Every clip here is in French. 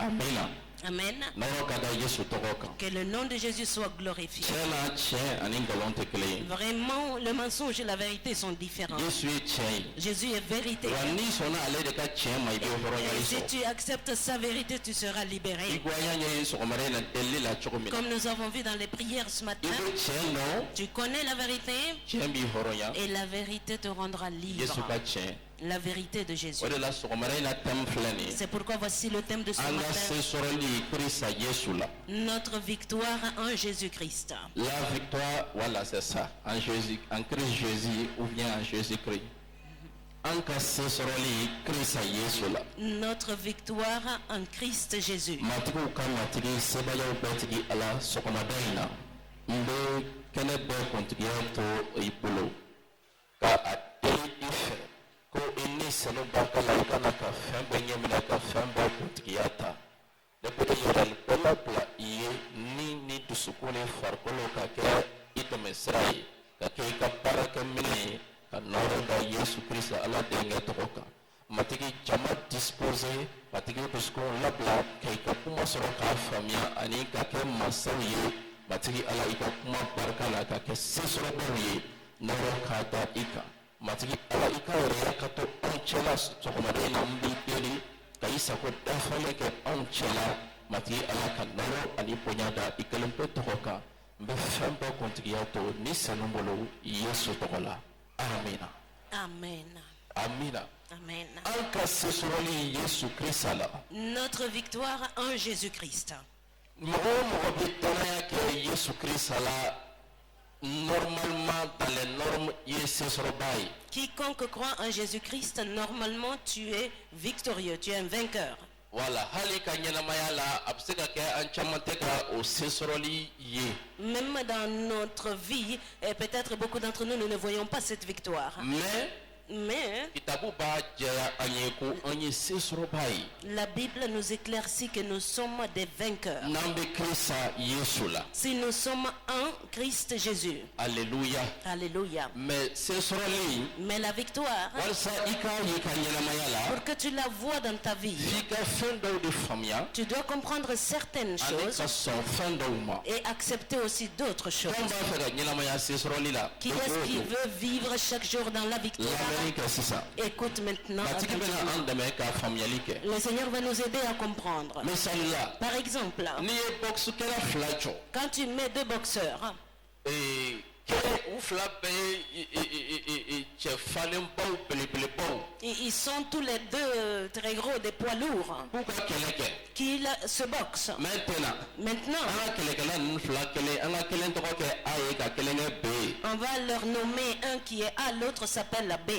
Amen. Amen. Que le nom de Jésus soit glorifié. Vraiment, le mensonge et la vérité sont différents. Jésus est vérité. Et si tu acceptes sa vérité, tu seras libéré. Comme nous avons vu dans les prières ce matin, tu connais la vérité et la vérité te rendra libre. La vérité de Jésus. C'est pourquoi voici le thème de ce matin. Notre victoire en Jésus-Christ. La victoire, voilà, c'est ça. En Jésus, en Christ Jésus ou bien en Jésus-Christ. Notre victoire en Christ Jésus. Salo bakala kana ka fembe nyemina ka fembe kutkiyata depuis le bela bla iye ni dusukune farkolo ka ke itemesrai ka ke ka baraka mini ka noro da Yesu Kristo ala denga toka matiki jama disposer matiki dusko labla ke ka kuma soro ka famia ani ka ke masawiye matiki ala ika kuma barkala ka ke sesoro bawiye noro ka ta ika matiki ala ika rekato onchela sokomade nambi peli kaisa ko dafale ke onchela matiki ala kanoro ani ponyada ikalempe toka mbe fembe kontigiato ni sanombolo Yesu tokola. Amina. Amen. Amina. Amen. Anka sesoroli Yesu Kristala. Notre victoire en Jésus-Christ. Mo bitana ke Yesu Kristala. Normalement dans les normes quiconque croit en Jésus-Christ, normalement tu es victorieux, tu es un vainqueur. Voilà. Même dans notre vie, et peut-être beaucoup d'entre nous, nous ne voyons pas cette victoire. Mais la Bible nous éclaircit que nous sommes des vainqueurs. Si nous sommes en Christ Jésus. Alléluia. Alléluia. Mais la victoire, pour que tu la vois dans ta vie, tu dois comprendre certaines choses et accepter aussi d'autres choses. Qui est-ce qui veut vivre chaque jour dans la victoire? Écoute maintenant. Le Seigneur va nous aider à comprendre. Par exemple, quand tu mets deux boxeurs, ils sont tous les deux très gros, des poids lourds, qu'ils se boxent. Maintenant, on va leur nommer un qui est A, l'autre s'appelle la B.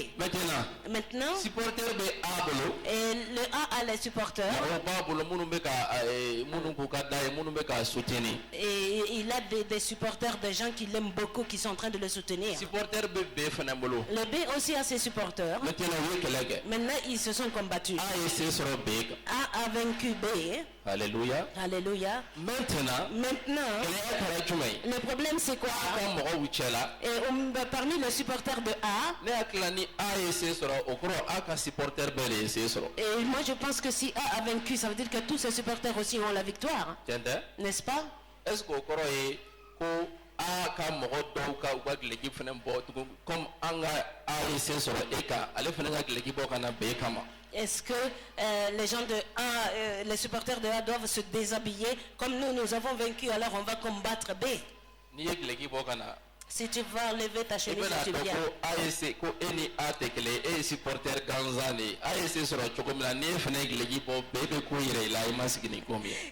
Maintenant, et le A a les supporters. Et il a des supporters, des gens qui l'aiment beaucoup, qui sont en train de le soutenir. Le B aussi a ses supporters. Maintenant, ils se sont combattus. A a vaincu B. Alléluia. Alléluia. Maintenant, le problème c'est quoi? Et parmi les supporters de A, et moi je pense que si A a vaincu, ça veut dire que tous ses supporters aussi ont la victoire. N'est-ce pas? Est-ce que est-ce que les gens de A, les supporters de A doivent se déshabiller comme nous avons vaincu, alors on va combattre B? Si tu vas enlever ta chemise, tu viens.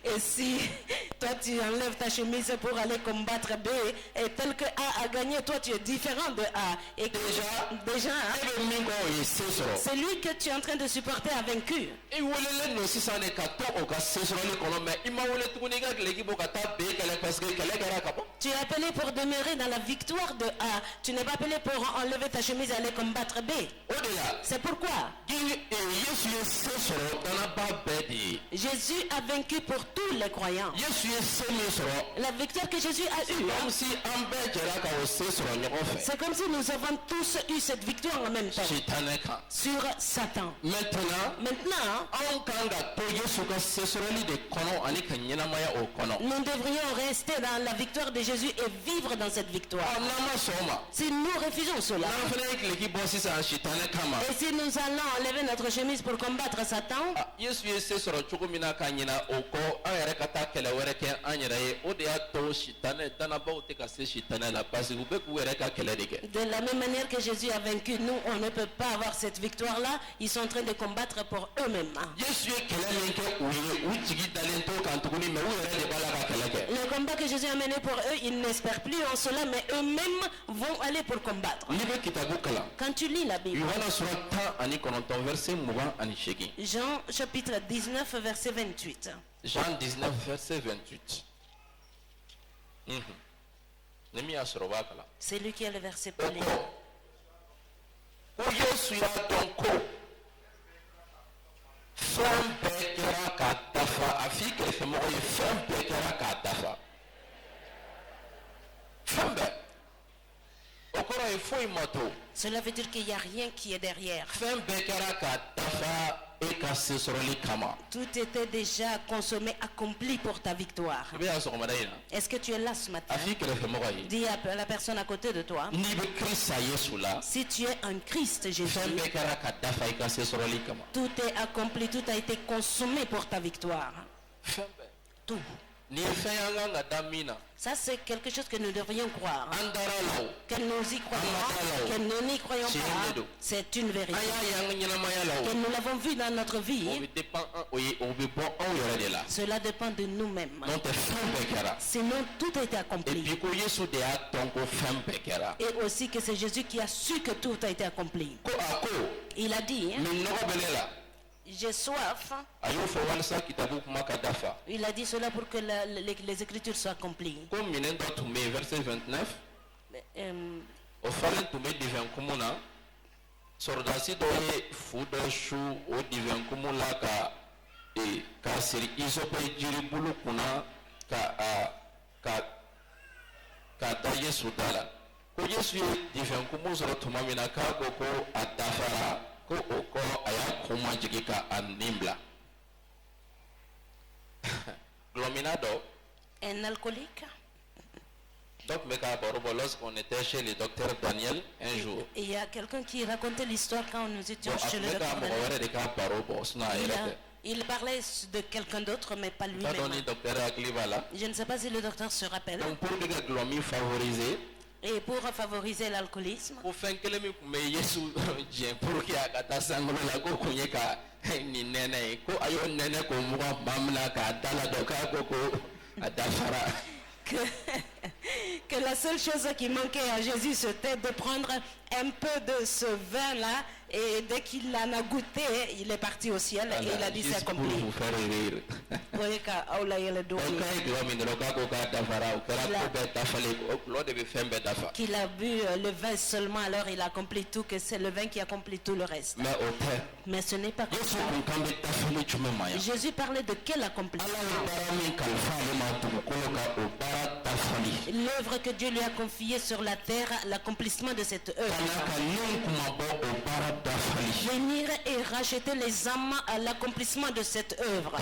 Et si toi tu enlèves ta chemise pour aller combattre B, et tel que A a gagné, toi tu es différent de A. Et déjà, c'est lui que tu es en train de supporter a vaincu. Tu es appelé pour demeurer dans la victoire de A. Tu n'es pas appelé pour enlever ta chemise et aller combattre B. C'est pourquoi Jésus a vaincu pour tous les croyants. Jésus La victoire que Jésus a eue. C'est comme si nous avons tous eu cette victoire en même temps. Sur Satan. Maintenant, nous devrions rester dans la victoire de Jésus et vivre dans cette victoire. Si nous refusons cela, et si nous allons enlever notre chemise pour combattre Satan, de la même manière que Jésus a vaincu, nous, on ne peut pas avoir cette victoire-là. Ils sont en train de combattre pour eux-mêmes. Le combat que Jésus a mené pour eux, ils n'espèrent plus en cela, mais eux-mêmes vont aller pour combattre. Quand tu lis la Bible, Jean chapitre 19, verset 28. Jean 19, verset 28. C'est lui qui a le verset polé. Cela veut dire qu'il n'y a rien qui est derrière. Tout était déjà consommé, accompli pour ta victoire. Est-ce que tu es là ce matin? Dis à la personne à côté de toi, si tu es un Christ Jésus, tout est accompli, tout a été consommé pour ta victoire. Tout. Ça, c'est quelque chose que nous devrions croire. Que nous y croyons, que nous n'y croyons pas, c'est une vérité. Que nous l'avons vu dans notre vie. Cela dépend de nous-mêmes. Sinon, tout a été accompli. Et aussi que c'est Jésus qui a su que tout a été accompli. Il a dit, j'ai soif. Il a dit cela pour que les Écritures soient accomplies. Verset 29. Un alcoolique. Lorsqu'on était chez le docteur Daniel un jour, il y a quelqu'un qui racontait l'histoire quand nous étions chez le docteur Daniel. Il parlait de quelqu'un d'autre, mais pas lui-même. Je ne sais pas si le docteur se rappelle. Et pour favoriser l'alcoolisme, que la seule chose qui manquait à Jésus, c'était de prendre un peu de ce vin-là, et dès qu'il en a goûté, il est parti au ciel et il a dit c'est accompli. Qu'il a bu le vin seulement, alors il a accompli tout, que c'est le vin qui accomplit tout le reste. Mais ce n'est pas comme ça. Jésus parlait de quel accomplissement? L'œuvre que Dieu lui a confiée sur la terre, l'accomplissement de cette œuvre. Venir et racheter les âmes à l'accomplissement de cette œuvre.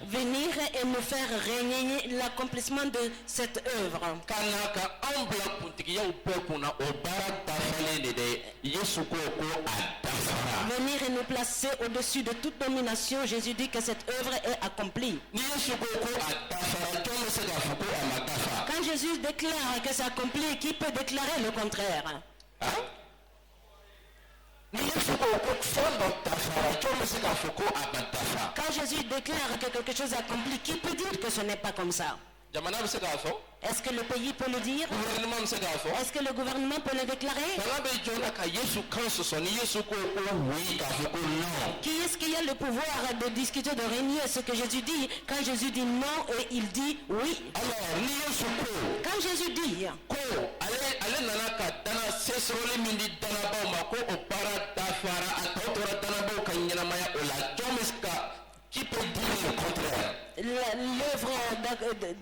Venir et nous faire régner l'accomplissement de cette œuvre. Venir et nous placer au-dessus de toute domination. Jésus dit que cette œuvre est accomplie. Quand Jésus déclare que c'est accompli, qui peut déclarer le contraire? Quand Jésus déclare que quelque chose est accompli, qui peut dire que ce n'est pas comme ça? Est-ce que le pays peut le dire? Est-ce que le gouvernement peut le déclarer? Qui est-ce qui a le pouvoir de discuter, de régner ce que Jésus dit quand Jésus dit non et il dit oui? Quand Jésus dit Qui peut dire le contraire? L'œuvre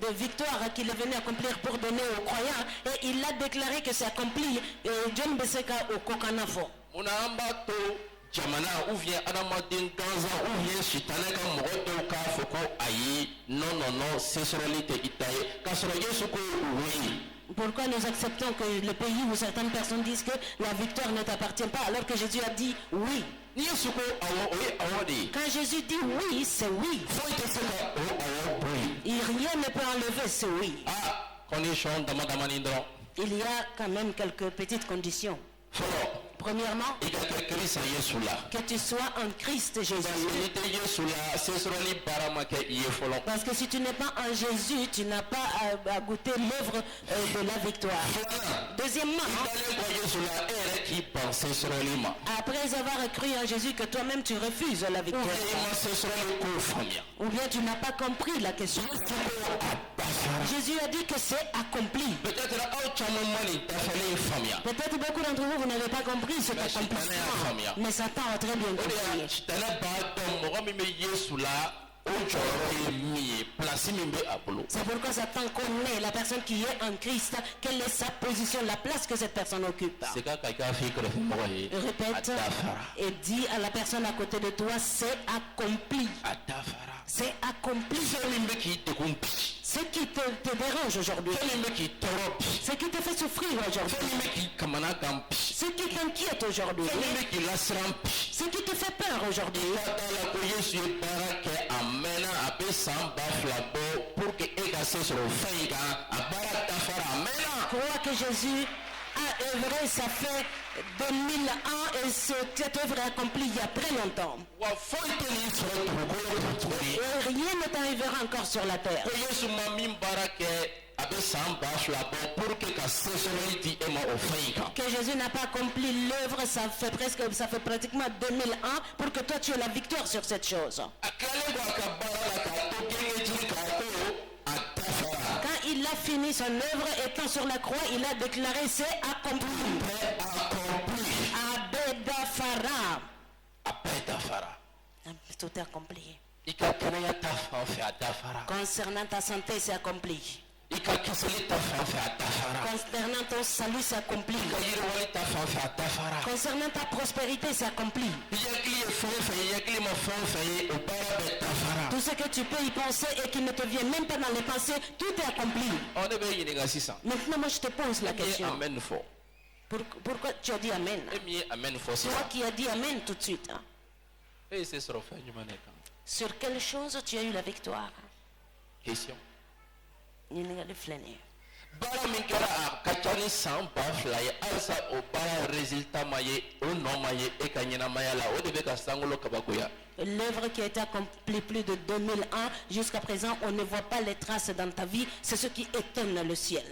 de victoire qu'il est venu accomplir pour donner aux croyants, et il a déclaré que c'est accompli. John Beseka au Kokanafo. Jamana ou vient Adamadin Gaza ou vient Chitaneka Moroto Kafoko Aïe, non, c'est sur l'ité Itaï, Kasroye Soko, oui. Pourquoi nous acceptons que le pays où certaines personnes disent que la victoire ne t'appartient pas alors que Jésus a dit oui? Quand Jésus dit oui, c'est oui. Et rien ne peut enlever ce oui. Il y a quand même quelques petites conditions. Premièrement, que tu sois en Christ Jésus. Parce que si tu n'es pas en Jésus, tu n'as pas à goûter l'œuvre de la victoire. Deuxièmement, après avoir cru en Jésus que toi-même tu refuses la victoire. Ou bien tu n'as pas compris la question. Jésus a dit que c'est accompli. Peut-être beaucoup d'entre vous, vous n'avez pas compris ce accomplissement. Mais Satan a très bien compris. C'est pourquoi Satan connaît la personne qui est en Christ, quelle est sa position, la place que cette personne occupe. Répète et dis à la personne à côté de toi, c'est accompli. C'est accompli. Ce qui te dérange aujourd'hui, ce qui te fait souffrir aujourd'hui, ce qui t'inquiète aujourd'hui, ce qui te fait peur aujourd'hui. Crois que Jésus a œuvré, ça fait 2000 ans et cette œuvre est accomplie il y a très longtemps. Et rien ne t'arrivera encore sur la terre. Que Jésus n'a pas accompli l'œuvre, ça fait pratiquement 2000 ans pour que toi tu aies la victoire sur cette chose. Quand il a fini son œuvre, étant sur la croix, il a déclaré c'est accompli. Abedafara. Tout est accompli. Concernant ta santé, c'est accompli. Concernant ton salut, c'est accompli. Concernant ta prospérité, c'est accompli. Tout ce que tu peux y penser et qui ne te vient même pas dans les pensées, tout est accompli. Maintenant, moi je te pose la question. Pourquoi tu as dit Amen? C'est toi qui as dit Amen tout de suite. Sur quelle chose tu as eu la victoire? Question. L'œuvre qui a été accomplie plus de 2000 ans, jusqu'à présent, on ne voit pas les traces dans ta vie. C'est ce qui étonne le ciel.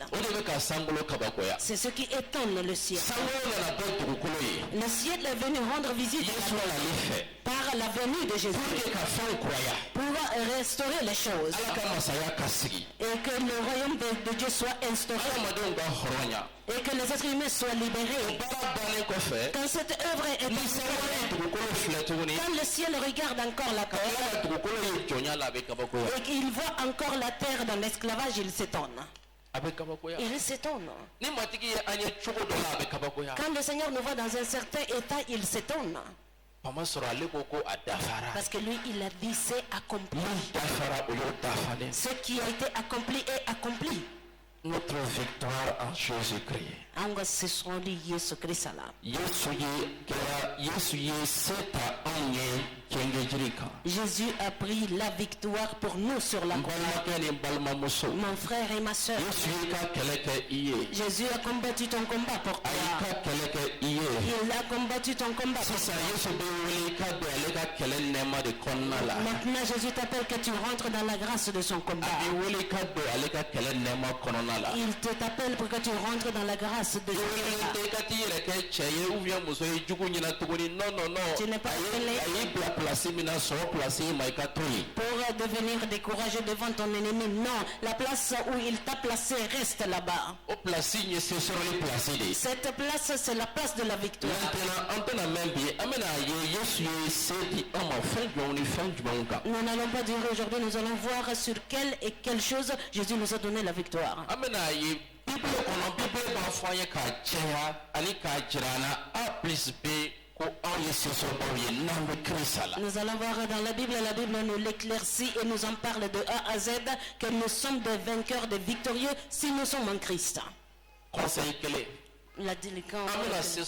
C'est ce qui étonne le ciel. Le ciel est venu rendre visite par la venue de Jésus pour restaurer les choses et que le royaume de Dieu soit instauré et que les êtres humains soient libérés. Quand cette œuvre est instaurée, quand le ciel regarde encore la terre et qu'il voit encore la terre dans l'esclavage, il s'étonne. Il s'étonne. Quand le Seigneur nous voit dans un certain état, il s'étonne. Parce que lui, il a dit c'est accompli. Ce qui a été accompli est accompli. Notre victoire en Jésus-Christ. Jésus a pris la victoire pour nous sur la croix. Mon frère et ma soeur, Jésus a combattu ton combat pour toi. Il a combattu ton combat pour toi. Maintenant Jésus t'appelle que tu rentres dans la grâce de son combat. Il te t'appelle pour que tu rentres dans la grâce place de Jésus. Tu n'es pas appelé pour devenir découragé devant ton ennemi. Non, la place où il t'a placé reste là-bas. Cette place, c'est la place de la victoire. Nous n'allons pas dire aujourd'hui, nous allons voir sur quelle chose Jésus nous a donné la victoire. Nous allons voir dans la Bible nous l'éclaircit et nous en parle de A à Z que nous sommes des vainqueurs, des victorieux si nous sommes en Christ. La délicatesse.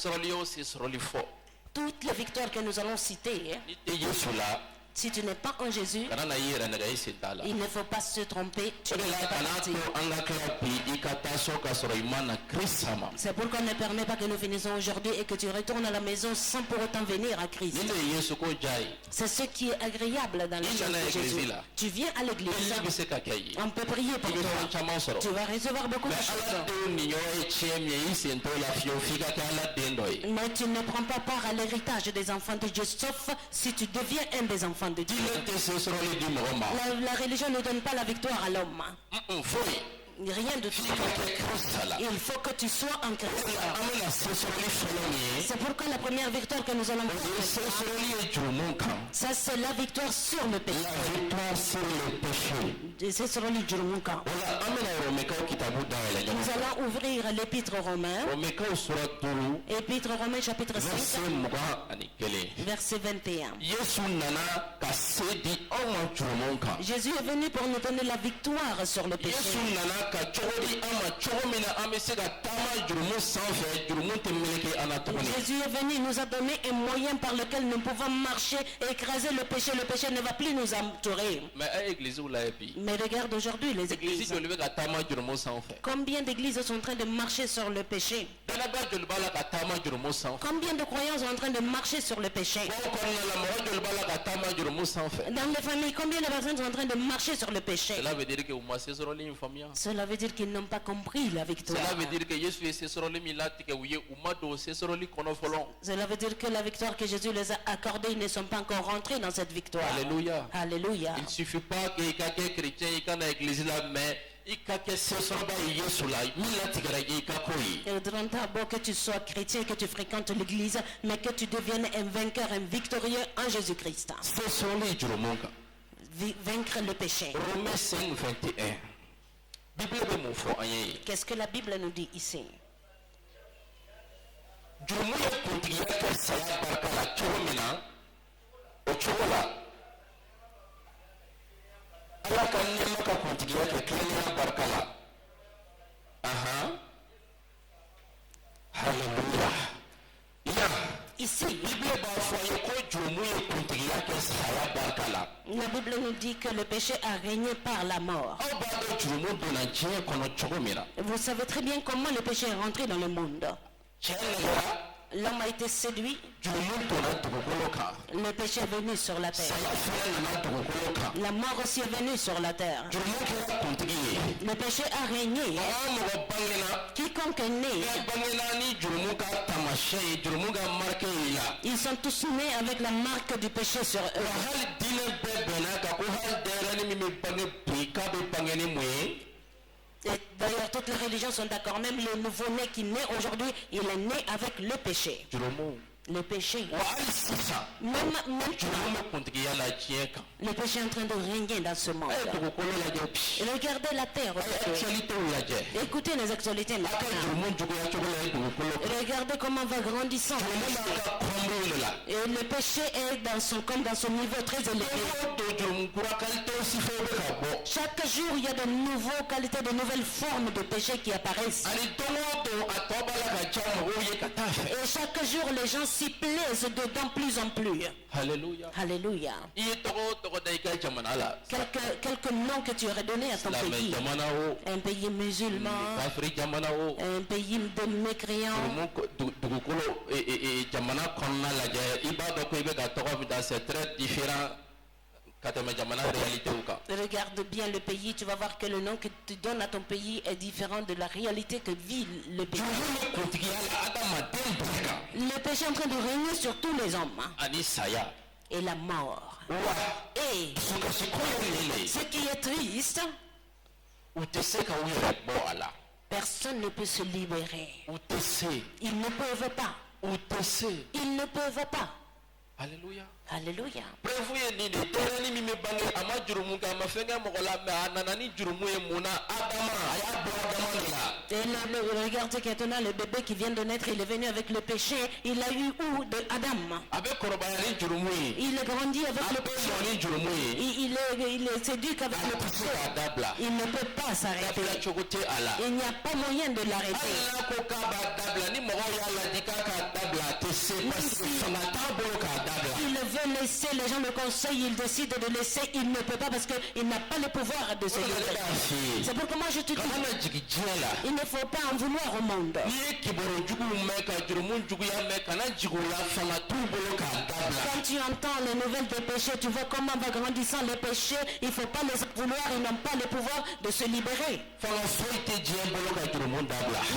Toutes les victoires que nous allons citer, si tu n'es pas en Jésus, il ne faut pas se tromper. C'est pourquoi ne permet pas que nous finissions aujourd'hui et que tu retournes à la maison sans pour autant venir à Christ. C'est ce qui est agréable dans les choses de Jésus. Tu viens à l'église, on peut prier pour toi. Tu vas recevoir beaucoup de choses. Mais tu ne prends pas part à l'héritage des enfants de Dieu, sauf si tu deviens un des enfants de Dieu. La religion ne donne pas la victoire à l'homme. Rien de tout. Il faut que tu sois en Christ. C'est pourquoi la première victoire que nous allons voir, ça c'est la victoire sur le péché. Nous allons ouvrir l'épître romain. Épître romain chapitre 5 verset 21. Jésus est venu pour nous donner la victoire sur le péché. Jésus est venu, nous a donné un moyen par lequel nous pouvons marcher et écraser le péché. Le péché ne va plus nous entourer. Mais regarde aujourd'hui les églises. Combien d'églises sont en train de marcher sur le péché? Combien de croyants sont en train de marcher sur le péché? Dans les familles, combien de personnes sont en train de marcher sur le péché? Cela veut dire qu'ils n'ont pas compris la victoire. Cela veut dire que la victoire que Jésus les a accordée, ils ne sont pas encore rentrés dans cette victoire. Alléluia. Alléluia. Il ne suffit pas que quelqu'un chrétien il dans l'église là, mais il faudra beau que tu sois chrétien, que tu fréquentes l'église, mais que tu deviennes un vainqueur, un victorieux en Jésus-Christ. Vaincre le péché. Romains 5, 21. Qu'est-ce que la Bible nous dit ici? Ici, la Bible nous dit que le péché a régné par la mort. Vous savez très bien comment le péché est rentré dans le monde. L'homme a été séduit. Le péché est venu sur la terre. La mort aussi est venue sur la terre. Le péché a régné. Quiconque est né, ils sont tous nés avec la marque du péché sur eux. Et d'ailleurs, toutes les religions sont d'accord. Même le nouveau-né qui naît aujourd'hui, il est né avec le péché. Le péché. Même le péché est en train de régner dans ce monde. Regardez la terre. Écoutez les actualités maintenant. Regardez comment va grandissant. Et le péché est comme dans son niveau très élevé. Chaque jour, il y a de nouvelles qualités, de nouvelles formes de péché qui apparaissent. Et chaque jour, les gens s'y plaisent dedans plus en plus. Alléluia. Alléluia. Quelques noms que tu aurais donnés à ton pays. Un pays musulman. Un pays de mécréants. C'est très différent Regarde bien le pays, tu vas voir que le nom que tu donnes à ton pays est différent de la réalité que vit le pays. Le péché est en train de régner sur tous les hommes. Et la mort. Et ce qui est triste, personne ne peut se libérer. Ils ne peuvent pas. Ils ne peuvent pas. Alléluia. Alléluia. Et regardez maintenant le bébé qui vient de naître, il est venu avec le péché. Il a eu où de Adam? Il grandit avec le péché. Il est séduit avec le péché. Il ne peut pas s'arrêter. Il n'y a pas moyen de l'arrêter. Il veut laisser, les gens le conseillent, il décide de laisser, il ne peut pas parce qu'il n'a pas le pouvoir de se libérer. C'est pourquoi moi je te dis, il ne faut pas en vouloir au monde. Quand tu entends les nouvelles des péchés, tu vois comment va grandissant les péchés, il ne faut pas les vouloir, ils n'ont pas le pouvoir de se libérer.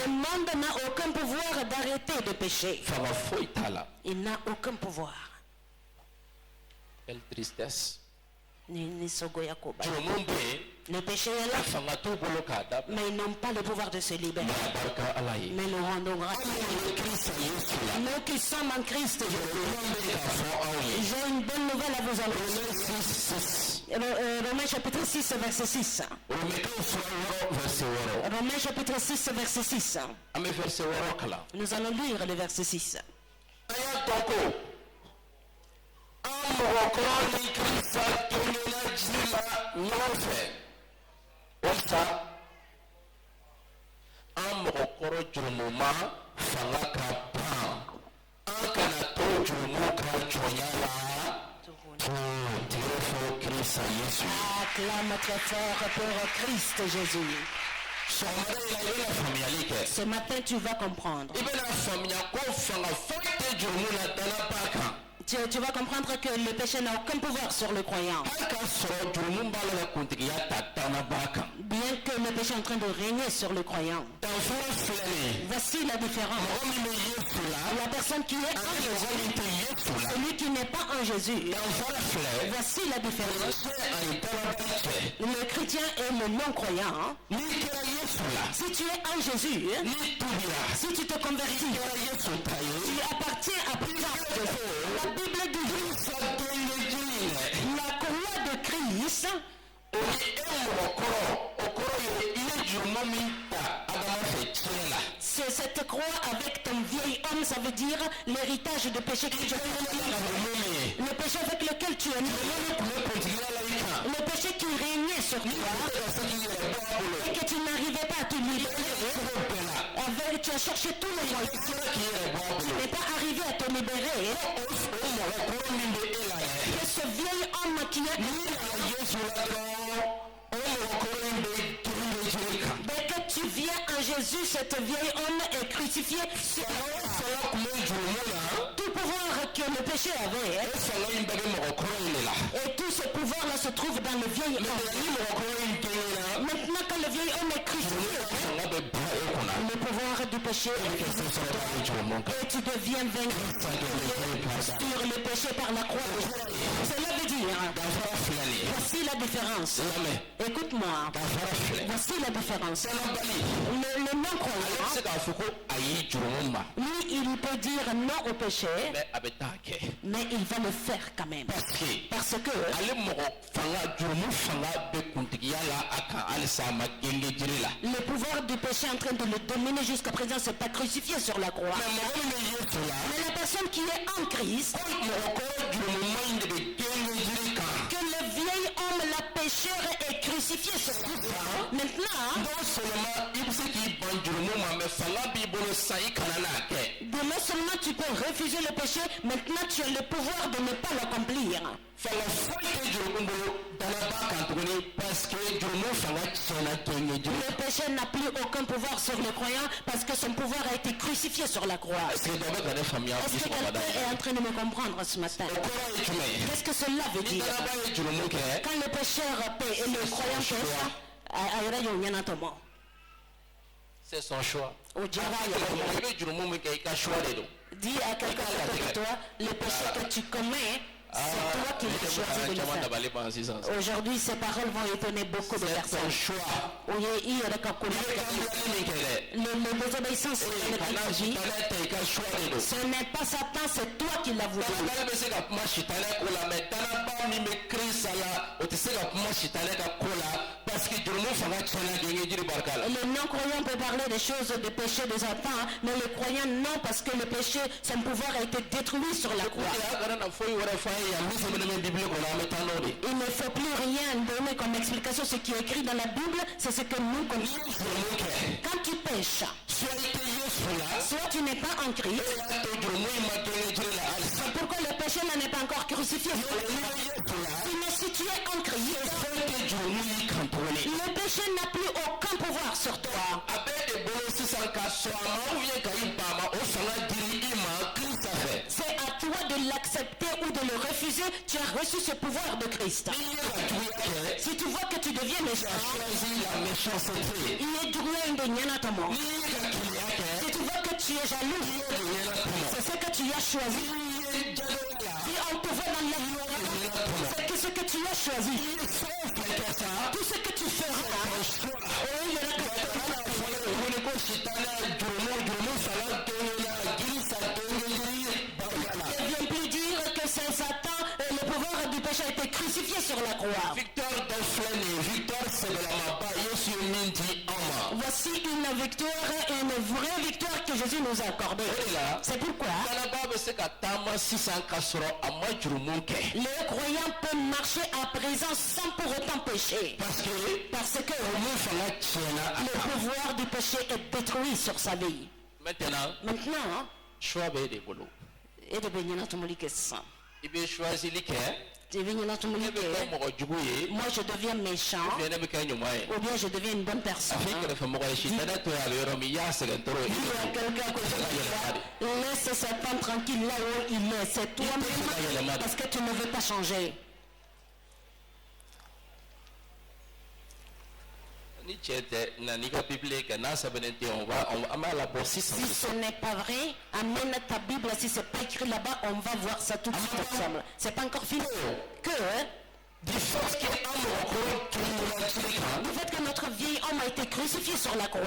Le monde n'a aucun pouvoir d'arrêter de pécher. Il n'a aucun pouvoir. Quelle tristesse. Le péché est là, mais ils n'ont pas le pouvoir de se libérer. Mais nous rendons grâce. Nous qui sommes en Christ, j'ai une bonne nouvelle à vous annoncer. Romains chapitre 6, verset 6. Romains chapitre 6, verset 6. Nous allons lire le verset 6. Acclame très fort pour Christ Jésus. Ce matin, tu vas comprendre. Tu vas comprendre que le péché n'a aucun pouvoir sur le croyant. Bien que le péché est en train de régner sur le croyant. Voici la différence. La personne qui est en Jésus, celui qui n'est pas en Jésus. Voici la différence. Le chrétien et le non-croyant. Si tu es en Jésus, si tu te convertis, tu appartiens à présent. La Bible dit la croix de Christ. C'est cette croix avec ton vieil homme, ça veut dire l'héritage de péché que tu as. Le péché avec lequel tu es né. Le péché qui régnait sur toi et que tu n'arrivais pas à te libérer. Tu as cherché tous les moyens. Tu n'es pas arrivé à te libérer. Et ce vieil homme qui est dès que tu viens en Jésus, cet vieil homme est crucifié. Tout pouvoir que le péché avait, et tout ce pouvoir-là se trouve dans le vieil homme. Maintenant, quand le vieil homme est crucifié, le pouvoir du péché est et tu deviens vainqueur sur le péché par la croix. Cela veut dire, voici la différence. Écoute-moi, voici la différence. Le non-croyant, lui, il peut dire non au péché, mais il va le faire quand même. Parce que le pouvoir du péché est en train de le dominer jusqu'à présent, c'est pas crucifié sur la croix. Mais la personne qui est en Christ, que le vieil homme, la pécheur, est crucifié sur la croix. Maintenant, non seulement tu peux refuser le péché, maintenant tu as le pouvoir de ne pas l'accomplir. Le péché n'a plus aucun pouvoir sur le croyant parce que son pouvoir a été crucifié sur la croix. Est-ce que quelqu'un est en train de me comprendre ce matin? Qu'est-ce que cela veut dire? Quand le pécheur paie et le croyant paie, c'est son choix. Dis à quelqu'un à côté de toi, le péché que tu commets, c'est toi qui l'as choisi de le faire. Aujourd'hui, ces paroles vont étonner beaucoup de personnes. Le désobéissance, ce n'est pas Satan, c'est toi qui l'as voulu. Le non-croyant peut parler des choses de péché de Satan, mais le croyant non, parce que le péché, son pouvoir a été détruit sur la croix. Il ne faut plus rien donner comme explication. Ce qui est écrit dans la Bible, c'est ce que nous connaissons. Quand tu pêches, soit tu n'es pas en Christ. C'est pourquoi le péché n'est pas encore crucifié. Mais si tu es en Christ, le péché n'a plus aucun pouvoir sur toi. C'est à toi de l'accepter ou de le refuser. Tu as reçu ce pouvoir de Christ. Si tu vois que tu deviens méchant, il est doué de Nyanatomo. Si tu vois que tu es jaloux, c'est ce que tu as choisi. Si on te voit dans l'ignorance, c'est que ce que tu as choisi. Tout ce que tu feras, il y aura que ne vient plus dire que c'est Satan et le pouvoir du péché a été crucifié sur la croix. Voici une victoire, une vraie victoire que Jésus nous a accordée. C'est pourquoi le croyant peut marcher à présent sans pour autant pécher. Parce que le pouvoir du péché est détruit sur sa vie. Maintenant, et de bénir notre ça. Moi je deviens méchant ou bien je deviens une bonne personne. Laisse Satan tranquille là où il est. C'est toi-même parce que tu ne veux pas changer. Si ce n'est pas vrai, amène ta Bible. Si ce n'est pas écrit là-bas, on va voir ça tout de suite ensemble. C'est pas encore fini. Du fait que notre vieil homme a été crucifié sur la croix,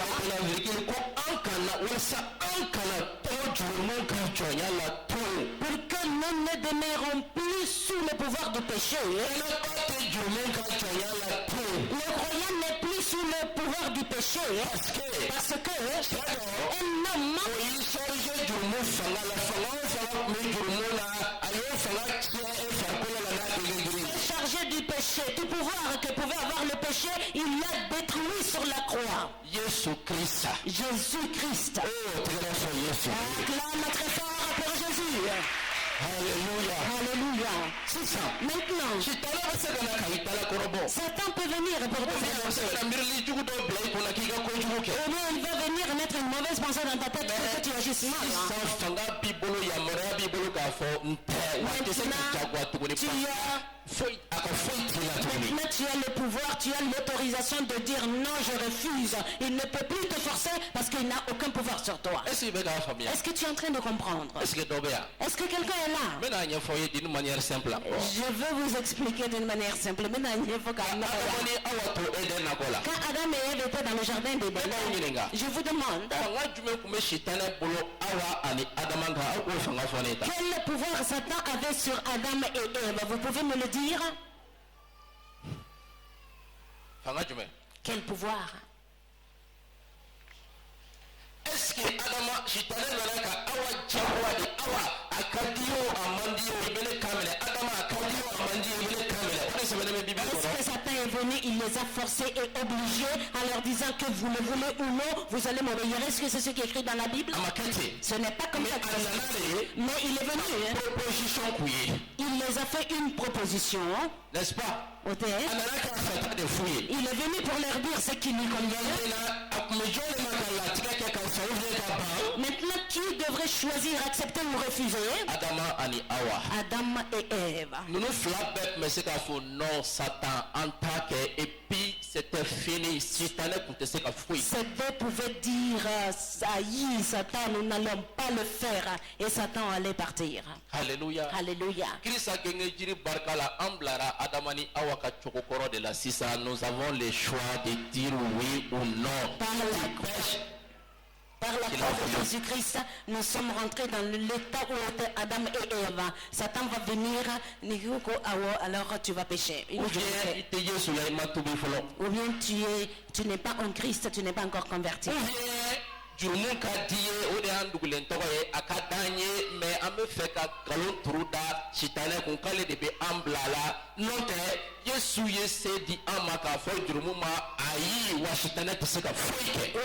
pour que nous ne demeurons plus sous le pouvoir du péché. Le croyant n'est plus sous le pouvoir du péché parce que un homme chargé du péché, tout pouvoir que pouvait avoir le péché, il l'a détruit sur la croix. Jésus-Christ. Acclame très fort pour Jésus. Alléluia. Alléluia. C'est ça. Maintenant, Satan peut venir pour te faire ou bien il va venir mettre une mauvaise pensée dans ta tête pour que tu agisses mal. Maintenant, tu as le pouvoir, tu as l'autorisation de dire non, je refuse. Il ne peut plus te forcer parce qu'il n'a aucun pouvoir sur toi. Est-ce que tu es en train de comprendre? Est-ce que quelqu'un est là? Je veux vous expliquer d'une manière simple. Quand Adam et Ève étaient dans le jardin d'Éden, je vous demande quel pouvoir Satan avait sur Adam et Ève. Vous pouvez me le dire? Quel pouvoir? Est-ce que Satan est venu, il les a forcés et obligés en leur disant que vous le voulez ou non, vous allez m'obéir. Est-ce que c'est ce qui est écrit dans la Bible? Ce n'est pas comme ça que c'est. Mais il est venu. Il les a fait une proposition. N'est-ce pas? Il est venu pour leur dire ce qui lui convient. Maintenant, qui devrait choisir, accepter ou refuser? Adam et Ève. Et puis c'était fini. Ces deux pouvaient dire ça y est, Satan, nous n'allons pas le faire. Et Satan allait partir. Alléluia. Alléluia. Nous avons le choix de dire oui ou non. Par la croix de Jésus-Christ, nous sommes rentrés dans l'état où étaient Adam et Ève. Satan va venir, alors tu vas pécher. Ou bien tu n'es pas en Christ, tu n'es pas encore converti. Ou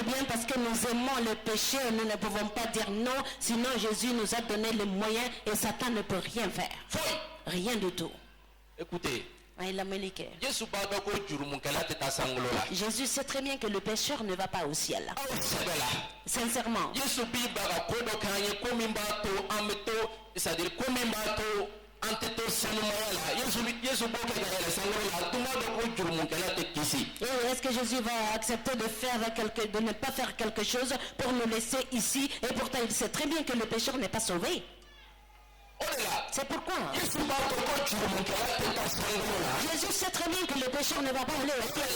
bien parce que nous aimons le péché, nous ne pouvons pas dire non, sinon Jésus nous a donné les moyens et Satan ne peut rien faire. Rien du tout. Écoutez. Jésus sait très bien que le pécheur ne va pas au ciel. Sincèrement. Est-ce que Jésus va accepter de ne pas faire quelque chose pour nous laisser ici? Et pourtant il sait très bien que le pécheur n'est pas sauvé. C'est pourquoi Jésus sait très bien que le pécheur ne va pas aller au ciel.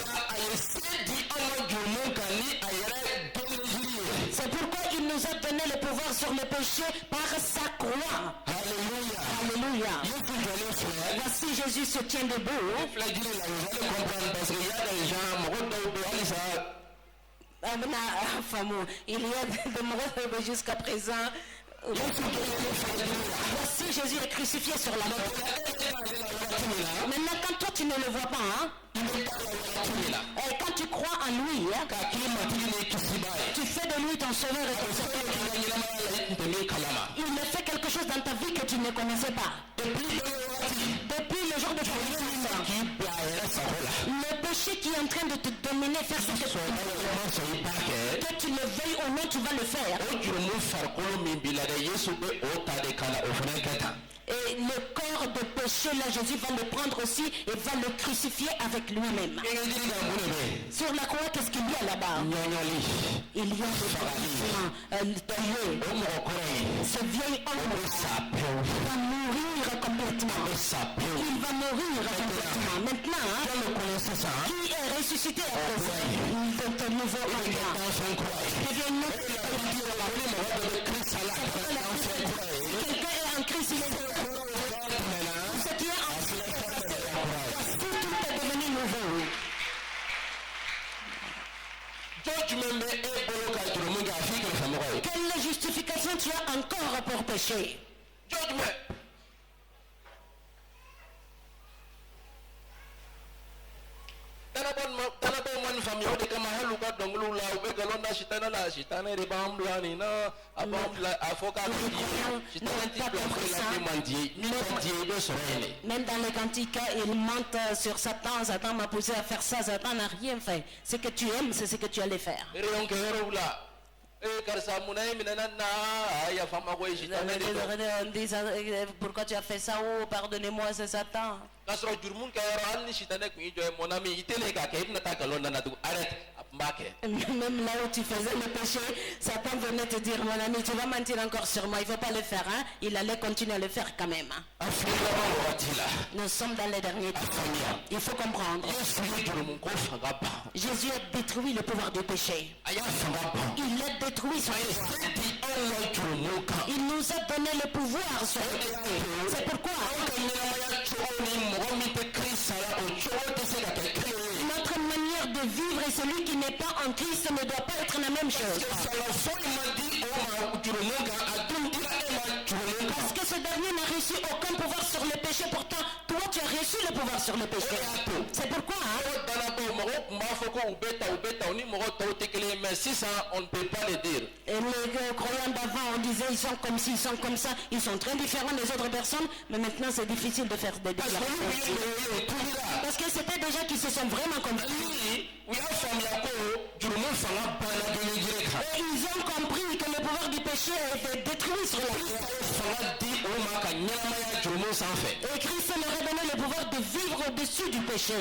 C'est pourquoi il nous a donné le pouvoir sur le péché par sa croix. Alléluia. Alléluia. Voici Jésus se tient debout. Il y a des morts jusqu'à présent. Voici Jésus est crucifié sur la croix. Maintenant quand toi tu ne le vois pas, et quand tu crois en lui, tu fais de lui ton sauveur et ton sauveur. Il ne fait quelque chose dans ta vie que tu ne connaissais pas. Depuis le jour de ton naissance, le péché qui est en train de te dominer, faire ce que tu le veuilles ou non, tu vas le faire. Et le corps de péché, là, Jésus va le prendre aussi et va le crucifier avec lui-même. Sur la croix, qu'est-ce qu'il y a là-bas? Il y a des bâtiments ce vieil homme va mourir complètement. Il va mourir complètement. Maintenant, qui est ressuscité à présent? C'est un nouveau homme. Quelqu'un est en Christ, il est quelle justification tu as encore pour pécher? Même dans les cantiques, il mente sur Satan. Satan m'a poussé à faire ça. Satan n'a rien fait. Ce que tu aimes, c'est ce que tu allais faire. Pourquoi tu as fait ça? Oh, pardonnez-moi, c'est Satan. Même là où tu faisais le péché, Satan venait te dire, mon ami, tu vas mentir encore sur moi, il ne faut pas le faire, hein? Il allait continuer à le faire quand même. Nous sommes dans les derniers temps. Il faut comprendre. Jésus a détruit le pouvoir du péché. Il a détruit son pouvoir. Il nous a donné le pouvoir sur le péché. C'est pourquoi notre manière de vivre et celui qui n'est pas en Christ ne doit pas être la même chose. Parce que ce dernier n'a reçu aucun pouvoir sur le péché. Pourtant, toi tu as reçu le pouvoir sur le péché. C'est pourquoi mais si ça, on ne peut pas le dire. Et les croyants d'avant, on disait ils sont comme ci, ils sont comme ça, ils sont très différents des autres personnes, mais maintenant c'est difficile de faire des déclarations. Parce que c'était des gens qui se sont vraiment convertis. Et ils ont compris que le pouvoir du péché a été détruit sur la terre. Et Christ leur a donné le pouvoir de vivre au-dessus du péché.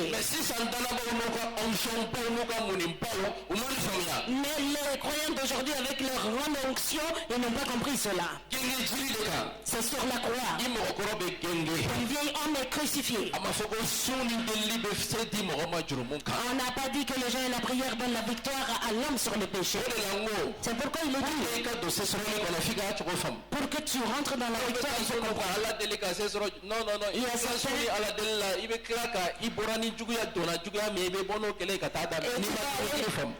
Mais les croyants d'aujourd'hui, avec leur grande onction, ils n'ont pas compris cela. C'est sur la croix. Un vieil homme est crucifié. On n'a pas dit que le jeûne et la prière donnent la victoire à l'homme sur le péché. C'est pourquoi il est dit pour que tu rentres dans la victoire, il faut comprendre. Non. Il y a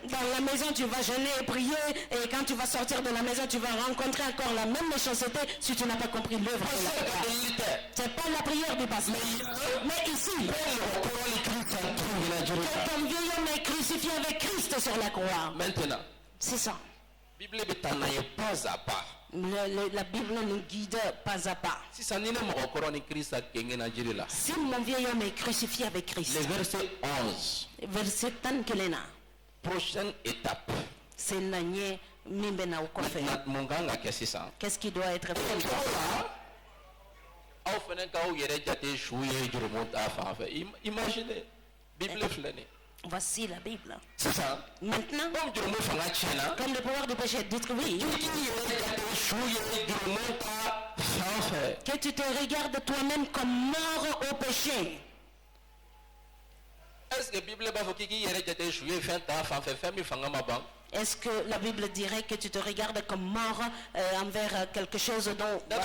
dans la maison, tu vas jeûner et prier, et quand tu vas sortir de la maison, tu vas rencontrer encore la même méchanceté si tu n'as pas compris l'œuvre de la croix. C'est pas la prière du pasteur. Mais ici, ton vieil homme est crucifié avec Christ sur la croix. Maintenant, c'est ça. Bible est pas à pas. La Bible nous guide pas à pas. Si mon vieil homme est crucifié avec Christ. Le verset 11. Verset tant que l'ena. Prochaine étape. C'est nanye mimbena au kofé. Qu'est-ce qui doit être fait? Imaginez, Bible flânée. Voici la Bible. C'est ça. Maintenant, comme le pouvoir du péché est détruit, que tu te regardes toi-même comme mort au péché. Est-ce que la Bible dirait que tu te regardes comme mort envers quelque chose dont tu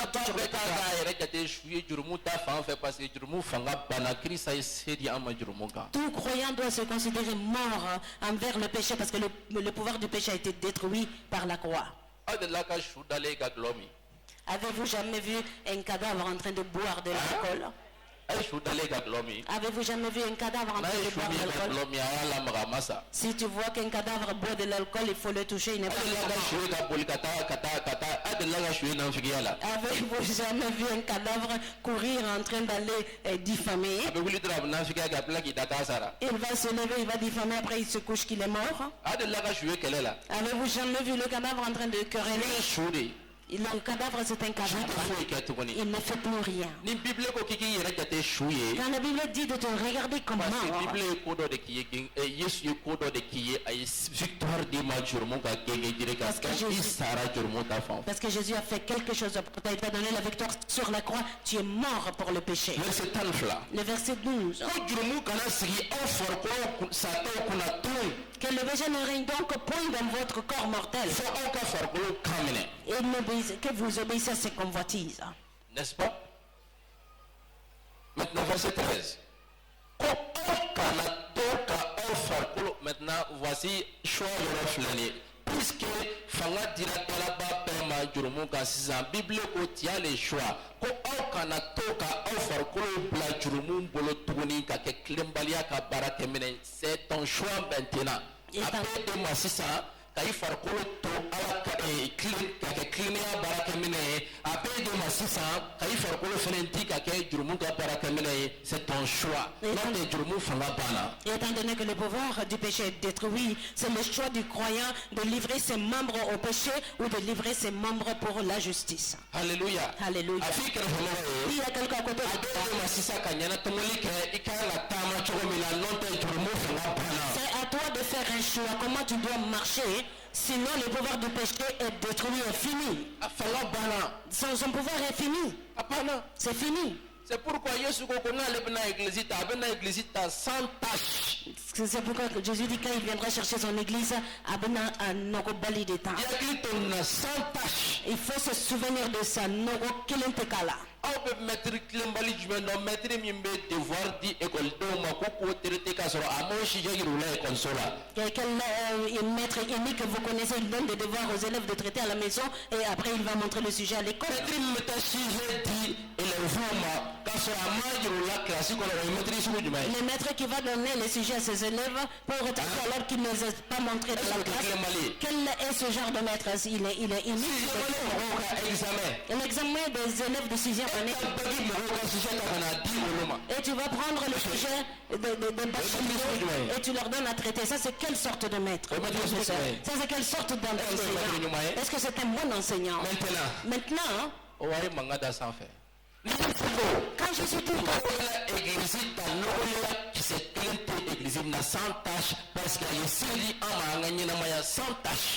tout croyant doit se considérer mort envers le péché parce que le pouvoir du péché a été détruit par la croix. Avez-vous jamais vu un cadavre en train de boire de l'alcool? Avez-vous jamais vu un cadavre en train de boire de l'alcool? Si tu vois qu'un cadavre boit de l'alcool, il faut le toucher, il n'est pas Avez-vous jamais vu un cadavre courir en train d'aller diffamer? Il va se lever, il va diffamer, après il se couche qu'il est mort. Avez-vous jamais vu le cadavre en train de quereller? Le cadavre, c'est un cadavre. Il ne fait plus rien. Quand la Bible dit de te regarder comme mort, parce que Jésus a fait quelque chose pour toi, il t'a donné la victoire sur la croix, tu es mort pour le péché. Le verset 12. Que le péché ne règne donc point dans votre corps mortel. Et que vous obéissez à ses convoitises. N'est-ce pas? Maintenant, verset 13. Maintenant, voici choix de l'offre. Puisque fanga direct la bas jurumunga sisan Bible ko tia les choix ko aw kana toka aw farkolo bla jurumun bolo tuguni ka ke klembalia ka barake menen c'est ton choix maintenant. Après de ma sisan kai farkolo to ala ka ka ke klemia barake menen après de ma sisan kai farkolo felenti ka ke jurumunga barake menen c'est ton choix. Non de jurumun fanga bana. Et étant donné que le pouvoir du péché est détruit, c'est le choix du croyant de livrer ses membres au péché ou de livrer ses membres pour la justice. Alléluia. Alléluia. Il y a quelqu'un à côté de toi. C'est à toi de faire un choix. Comment tu dois marcher? Sinon, le pouvoir du péché est détruit et fini. Son pouvoir est fini. C'est fini. C'est pourquoi Jésus sans tâche. C'est pourquoi Jésus dit quand il viendra chercher son église, il faut se souvenir de ça. Maître Amy que vous connaissez, il donne des devoirs aux élèves de traiter à la maison et après il va montrer le sujet à l'école. Le maître qui va donner les sujets à ses élèves pour retrouver alors qu'il ne les a pas montrés dans la classe. Quel est ce genre de maître? Il est unique. L'examen des élèves de 6e année. Et tu vas prendre le sujet de bachelier et tu leur donnes à traiter. Ça, c'est quelle sorte de maître? Ça, c'est quelle sorte d'enseignant? Est-ce que c'est un bon enseignant? Maintenant, quand je suis tout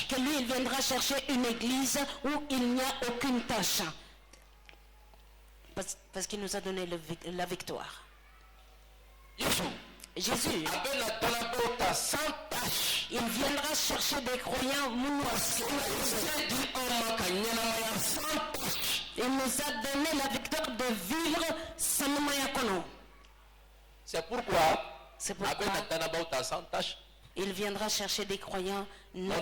que lui, il viendra chercher une église où il n'y a aucune tâche. Parce qu'il nous a donné la victoire. Jésus, il viendra chercher des croyants. Il nous a donné la victoire de vivre sans moyen. C'est pourquoi il viendra chercher des croyants non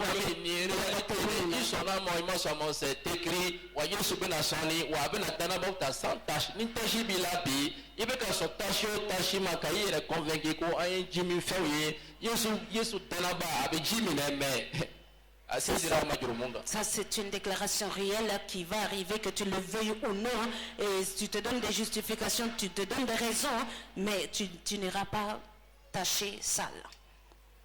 Ça, c'est une déclaration réelle qui va arriver, que tu le veuilles ou non. Et tu te donnes des justifications, tu te donnes des raisons, mais tu n'iras pas taché, sale.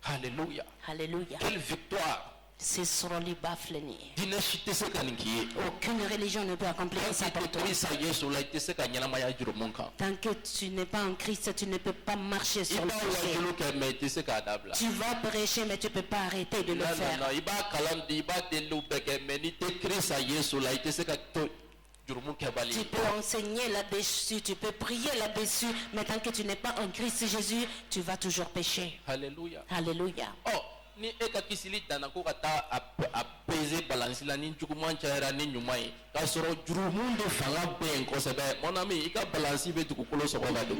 Alléluia. Alléluia. Quelle victoire. C'est sur les bafleni. Aucune religion ne peut accomplir ça pour toi. Tant que tu n'es pas en Christ, tu ne peux pas marcher sur le péché. Tu vas prêcher, mais tu ne peux pas arrêter de le faire. Tu peux enseigner là-dessus, tu peux prier là-dessus, mais tant que tu n'es pas en Christ Jésus, tu vas toujours pécher. Alléluia. Alléluia. Oh, ni ekakisili dana ko kata apaiser balance la ni jukuman chaira ni nyumai ka soro jurumunde fanga ben ko sebe mon ami ika balance be tukukolo so ba do.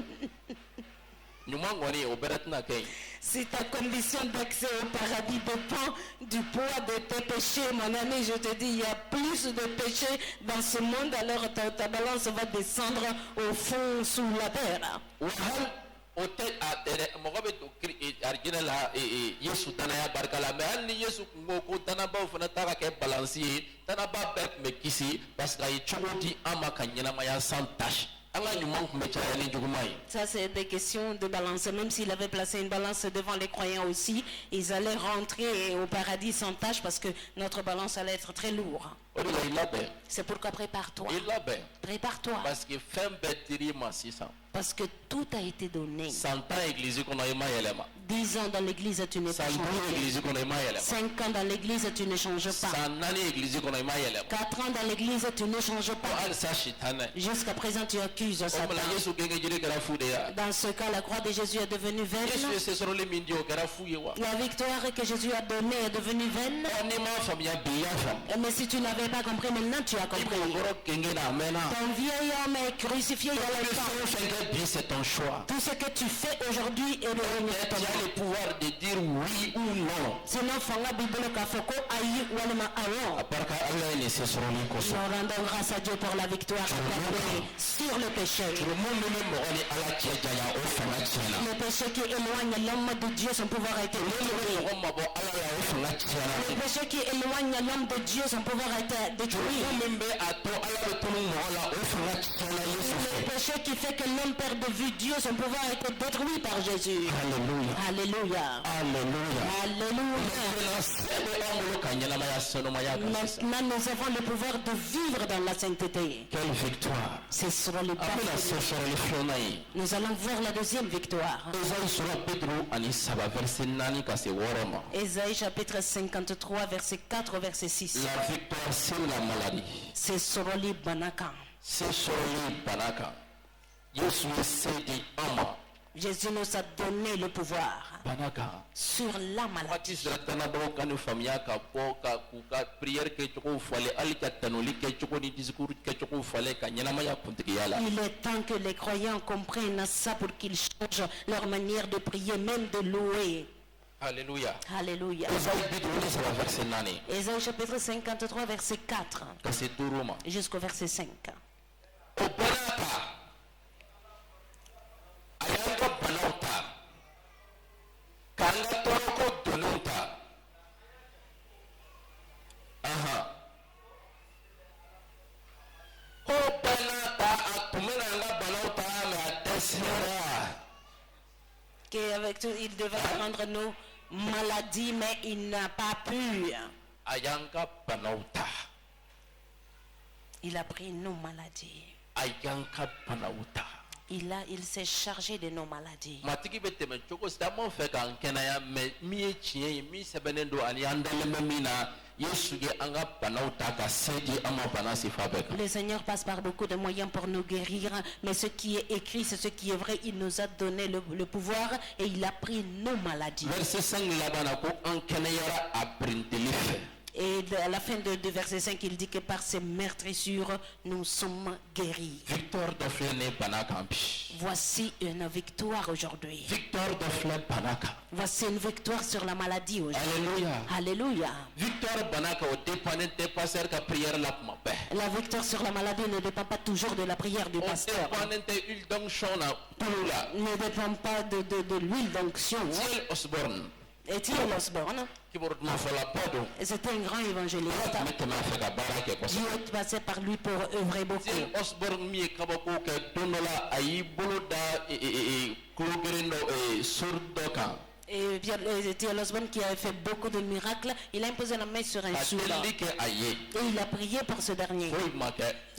Si ta condition d'accès au paradis dépend du poids de tes péchés, mon ami, je te dis, il y a plus de péchés dans ce monde, alors ta balance va descendre au fond sous la terre. Ça, c'est des questions de balance. Même s'il avait placé une balance devant les croyants aussi, ils allaient rentrer au paradis sans tâche parce que notre balance allait être très lourde. C'est pourquoi prépare-toi. Prépare-toi. Parce que tout a été donné. 10 ans dans l'église, tu n'es pas changé. 5 ans dans l'église, tu ne changes pas. 4 ans dans l'église, tu ne changes pas. Jusqu'à présent, tu accuses Satan. Dans ce cas, la croix de Jésus est devenue vaine. La victoire que Jésus a donnée est devenue vaine. Mais si tu n'avais pas compris, maintenant tu as compris. Ton vieil homme est crucifié il y a longtemps. C'est ton choix. Tout ce que tu fais aujourd'hui est le pouvoir de dire oui ou non. Sinon, fanga Bible kafoko ayi walema ayo. Nous rendons grâce à Dieu pour la victoire sur le péché. Le péché qui éloigne l'homme de Dieu, son pouvoir a été détruit. Le péché qui éloigne l'homme de Dieu, son pouvoir a été détruit. Le péché qui fait que l'homme perd de vue Dieu, son pouvoir a été détruit par Jésus. Alléluia. Alléluia. Alléluia. Maintenant, nous avons le pouvoir de vivre dans la sainteté. Quelle victoire. C'est sur les bas. Nous allons voir la deuxième victoire. Ésaïe chapitre 53, verset 4, verset 6. La victoire, c'est la maladie. C'est sur les banaka. C'est sur les banaka. Jésus nous a donné le pouvoir sur la maladie. Il est temps que les croyants comprennent ça pour qu'ils changent leur manière de prier, même de louer. Alléluia. Alléluia. Ésaïe chapitre 53, verset 4 jusqu'au verset 5. il devait prendre nos maladies, mais il n'a pas pu. Il a pris nos maladies. Il s'est chargé de nos maladies. Le Seigneur passe par beaucoup de moyens pour nous guérir, mais ce qui est écrit, c'est ce qui est vrai. Il nous a donné le pouvoir et il a pris nos maladies. Verset 5 et à la fin de verset 5, il dit que par ses meurtrissures, nous sommes guéris. Voici une victoire aujourd'hui. Voici une victoire sur la maladie aujourd'hui. Alléluia. La victoire sur la maladie ne dépend pas toujours de la prière du pasteur. Ne dépend pas de l'huile d'onction. Est-il Osborne? C'était un grand évangéliste. Dieu est passé par lui pour œuvrer beaucoup. Et T.L. Osborne qui avait fait beaucoup de miracles, il a imposé la main sur un sourd et il a prié pour ce dernier.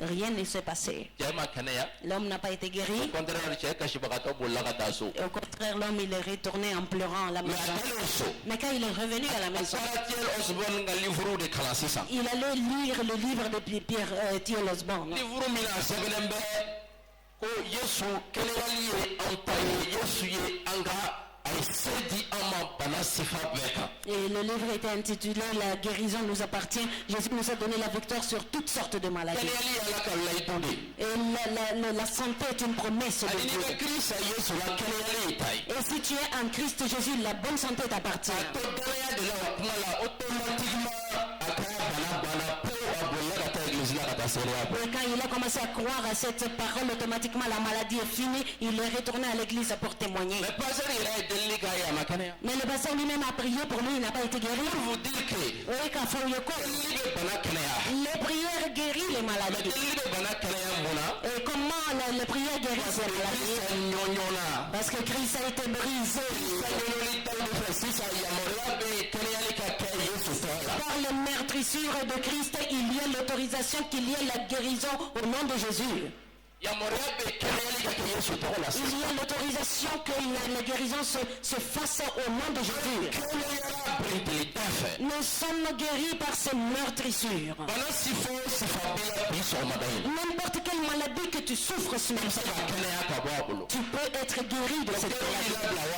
Rien ne s'est passé. L'homme n'a pas été guéri. Au contraire, l'homme il est retourné en pleurant à la maison. Mais quand il est revenu à la maison, il allait lire le livre de Pierre T.L. Osborne. Et le livre était intitulé La guérison nous appartient. Jésus nous a donné la victoire sur toutes sortes de maladies. Et la santé est une promesse de Dieu. Et si tu es en Christ Jésus, la bonne santé t'appartient. Et quand il a commencé à croire à cette parole, automatiquement la maladie est finie. Il est retourné à l'église pour témoigner. Mais le pasteur lui-même a prié pour lui, il n'a pas été guéri. Les prières guérissent les maladies. Et comment les prières guérissent les maladies? Parce que Christ a été brisé. Par les meurtrissures de Christ, il y a l'autorisation qu'il y ait la guérison au nom de Jésus. Il y a l'autorisation que la guérison se fasse au nom de Jésus. Nous sommes guéris par ces meurtrissures. N'importe quelle maladie que tu souffres ce matin, tu peux être guéri de cette maladie.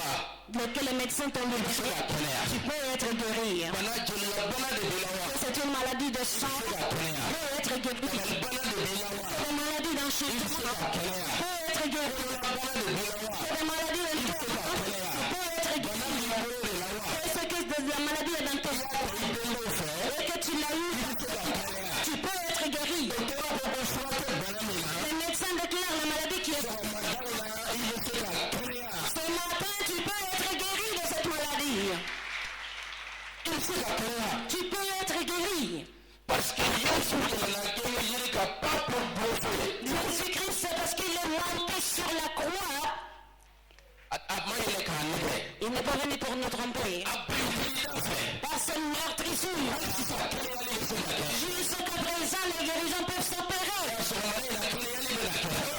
Que les médecins t'ont dit, tu peux être guéri. C'est une maladie de sang, tu peux être guéri. C'est une maladie d'enchaînement, tu peux être guéri. C'est une maladie de tu peux être guéri. C'est que la maladie est dans tes et que tu l'as eu, tu peux être guéri. Les médecins déclarent la maladie qui est ce matin, tu peux être guéri de cette maladie. Tu peux être guéri. Parce que Jésus-Christ, c'est parce qu'il est monté sur la croix. Il n'est pas venu pour nous tromper. Par ses meurtrissures. Jusqu'à présent, les guérisons peuvent s'opérer. Et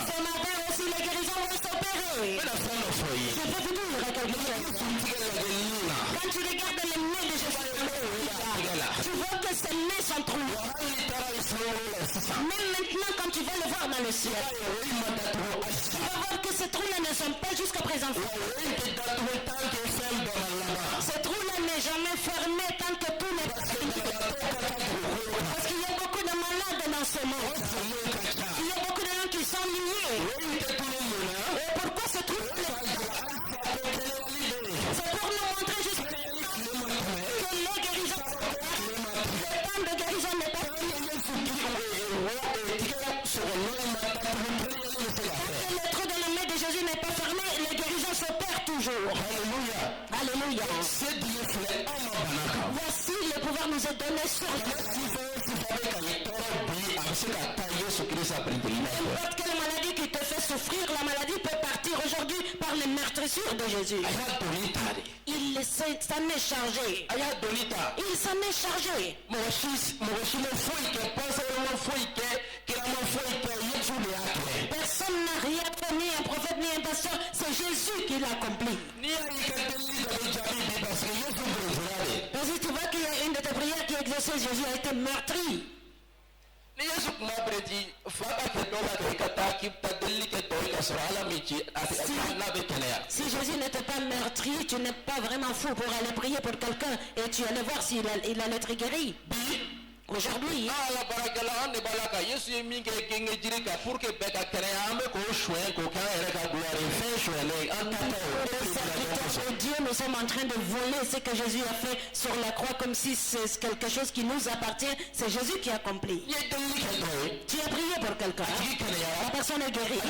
ce matin aussi, les guérisons vont s'opérer. Je peux vous dire quelque chose. Quand tu regardes les mains de Jésus, tu vois que ses mains sont trouées. Même maintenant, quand tu vas le voir dans le ciel, tu vas voir que ces trous-là ne sont pas jusqu'à présent fermés. Ces trous-là n'est jamais fermé tant que tout n'est pas fini. Parce qu'il y a beaucoup de malades dans ce monde. Il y a beaucoup de gens qui sont liés. Et pourquoi ce trou n'est pas fermé? C'est pour nous montrer juste que les guérisons, le temps de guérison n'est pas fini. Le trou de la main de Jésus n'est pas fermé, les guérisons s'opèrent toujours. Alléluia. Voici le pouvoir nous est donné sur n'importe quelle maladie qui te fait souffrir, la maladie peut partir aujourd'hui par les meurtrissures nature de Jésus. Il s'en est chargé. Il s'en est chargé. Personne n'a rien fait, ni un prophète, ni un pasteur. C'est Jésus qui l'a accompli. Parce que tu vois qu'il y a une de tes prières qui exaucée, Jésus a été meurtri. Si Jésus n'était pas meurtri, tu n'es pas vraiment fou pour aller prier pour quelqu'un et tu allais voir s'il allait être guéri. Aujourd'hui, Dieu, nous sommes en train de voler ce que Jésus a fait sur la croix comme si c'est quelque chose qui nous appartient. C'est Jésus qui a accompli. Tu as prié pour quelqu'un. La personne est guérie.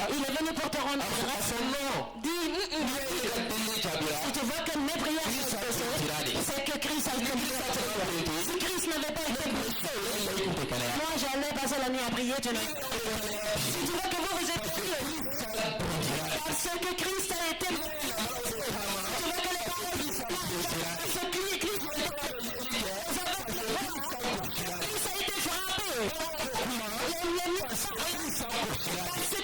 Il est venu pour te rendre grâce. Dis, si tu vois que mes prières sont exaucées, c'est que Christ a été blessé. Si Christ n'avait pas été blessé, moi j'allais passer la nuit à prier. Si tu vois que vous êtes priés, parce que Christ a été blessé. Tu vois que les paroles Christ a été frappé. Parce que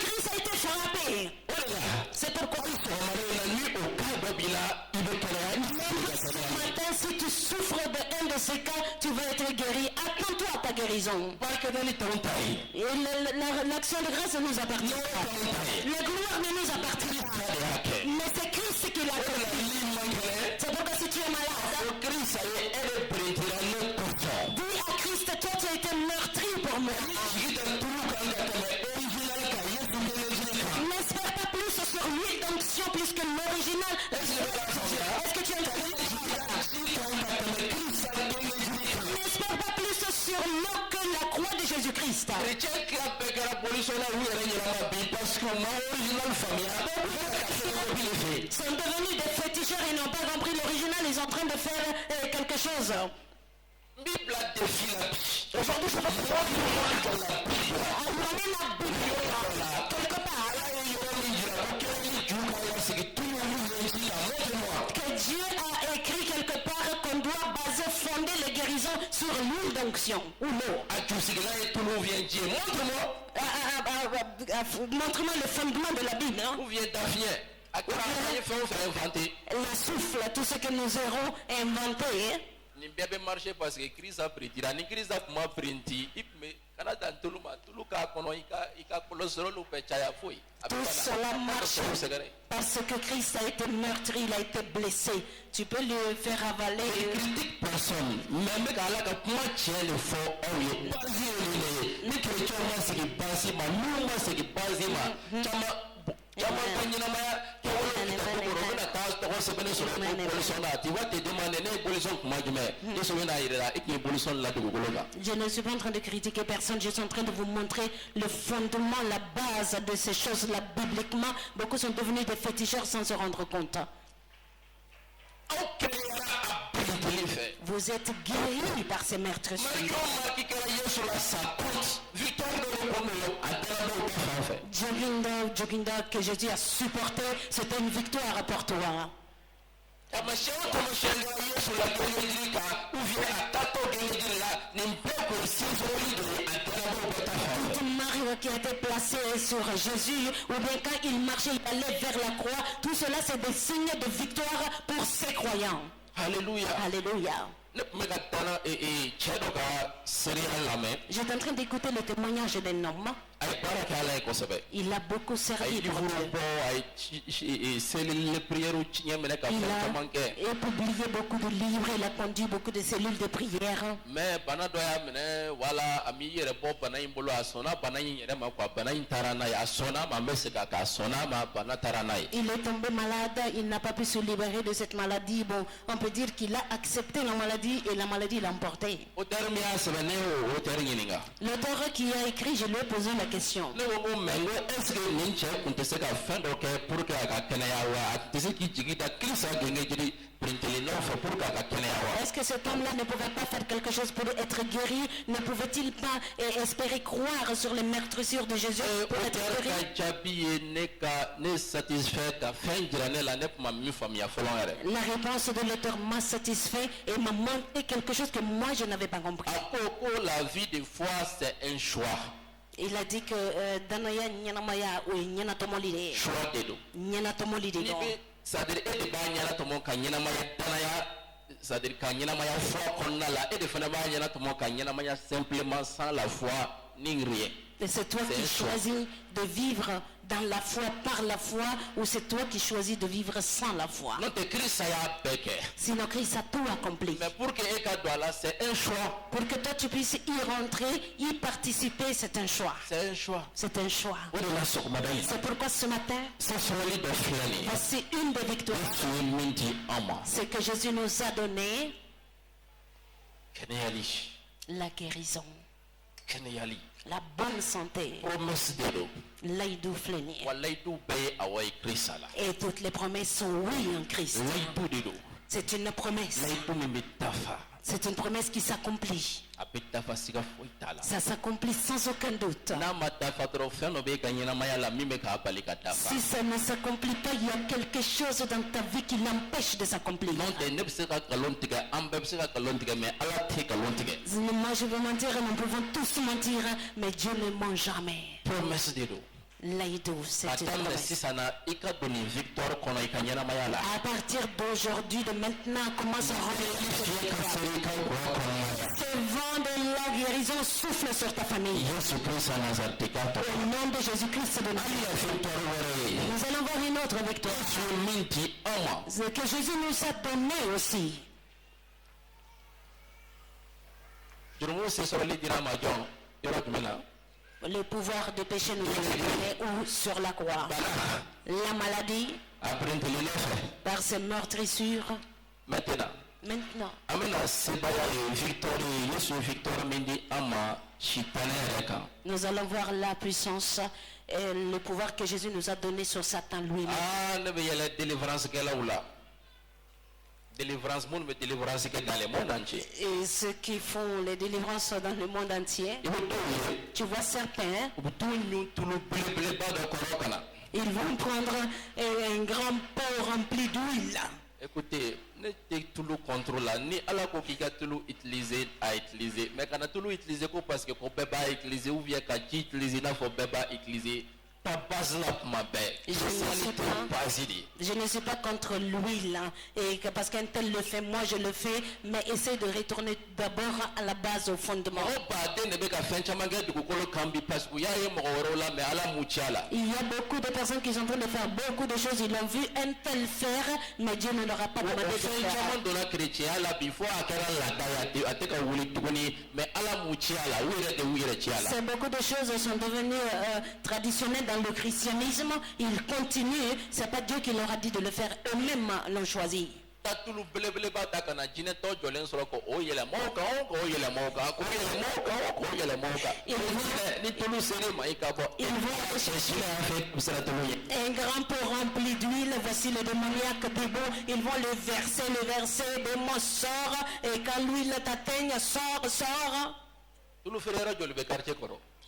Christ a été frappé. C'est pourquoi matin, si tu souffres d'un de ces cas, tu vas être guéri. Attends-toi à ta guérison. Et l'action de grâce ne nous appartient pas. La gloire ne nous appartient pas. Mais c'est Christ qui l'a fait. C'est pourquoi si tu es malade, dis à Christ, toi tu as été meurtri pour moi. N'espère pas plus sur l'huile d'onction plus que l'original. Est-ce que tu as entendu? N'espère pas plus sur l'eau que la croix de Jésus-Christ. Ils sont devenus des féticheurs et n'ont pas compris l'original. Ils sont en train de faire quelque chose. Aujourd'hui, je vais pouvoir amener la Bible quelque part. Que Dieu a écrit quelque part qu'on doit fonder les guérisons sur l'huile d'onction ou l'eau. Montre-moi le fondement de la Bible. La souffle, tout ce que nous aurons inventé. Parce que Christ a pris. Tout cela marche parce que Christ a été meurtri, il a été blessé. Tu peux lui faire avaler. Je ne suis pas en train de critiquer personne, je suis en train de vous montrer le fondement, la base de ces choses-là bibliquement. Beaucoup sont devenus des féticheurs sans se rendre compte. Vous êtes guéris par ces meurtres. Joginda que Jésus a supporté, c'était une victoire pour toi. Marie qui a été placé sur Jésus, ou bien quand il marchait, il allait vers la croix, tout cela c'est des signes de victoire pour ses croyants. Alléluia. Alléluia. J'étais en train d'écouter le témoignage d'un homme. Il a beaucoup servi pour Dieu. Il a publié beaucoup de livres, il a conduit beaucoup de cellules de prière. Il est tombé malade, il n'a pas pu se libérer de cette maladie. Bon, on peut dire qu'il a accepté la maladie et la maladie l'a emporté. L'auteur qui a écrit, je lui ai posé la question. Est-ce que cet homme-là ne pouvait pas faire quelque chose pour être guéri? Ne pouvait-il pas espérer croire sur les meurtrissures de Jésus pour être guéri? La réponse de l'auteur m'a satisfait et m'a montré quelque chose que moi je n'avais pas compris. La vie de foi, c'est un choix. Il a dit que choix c'est-à-dire simplement sans la foi ni rien. Et c'est toi qui choisis de vivre dans la foi, par la foi, ou c'est toi qui choisis de vivre sans la foi? Sinon Christ a tout accompli. Mais pour que c'est un choix. Pour que toi tu puisses y rentrer, y participer, c'est un choix. C'est un choix. C'est un choix. C'est pourquoi ce matin, voici une des victoires. C'est que Jésus nous a donné la guérison, la bonne santé, et toutes les promesses sont oui en Christ. C'est une promesse. C'est une promesse qui s'accomplit. Ça s'accomplit sans aucun doute. Si ça ne s'accomplit pas, il y a quelque chose dans ta vie qui l'empêche de s'accomplir. Moi je veux mentir, nous pouvons tous mentir, mais Dieu ne ment jamais. L'aïdou, c'est une promesse. À partir d'aujourd'hui, de maintenant, commence à revenir. Ce vent de la guérison souffle sur ta famille. Au nom de Jésus-Christ de Nazareth. Nous allons voir une autre victoire. C'est que Jésus nous a donné aussi. Le pouvoir de péché nous est donné ou sur la croix. La maladie, par ses meurtrissures. Maintenant. Nous allons voir la puissance et le pouvoir que Jésus nous a donné sur Satan lui-même. Délivrance dans le monde entier. Et ceux qui font les délivrances dans le monde entier, tu vois certains, ils vont prendre un grand pot rempli d'huile. Écoutez, tout le contrôle là, ni à la coquille tout le utiliser à utiliser, mais quand tout le utiliser parce que pour bébé utiliser ou bien quand utiliser n'a faut bébé utiliser. Je ne suis pas contre l'huile, hein, et que parce qu'un tel le fait, moi je le fais, mais essaie de retourner d'abord à la base, au fondement. Il y a beaucoup de personnes qui sont en train de faire beaucoup de choses, ils l'ont vu un tel faire, mais Dieu ne leur a pas demandé de faire. C'est beaucoup de choses sont devenues traditionnelles dans le christianisme. Ils continuent, c'est pas Dieu qui leur a dit de le faire, eux-mêmes l'ont choisi. Ils vont un grand pot rempli d'huile, voici le démoniaque debout, ils vont le verser, des mots sort, et quand l'huile t'atteigne, sort.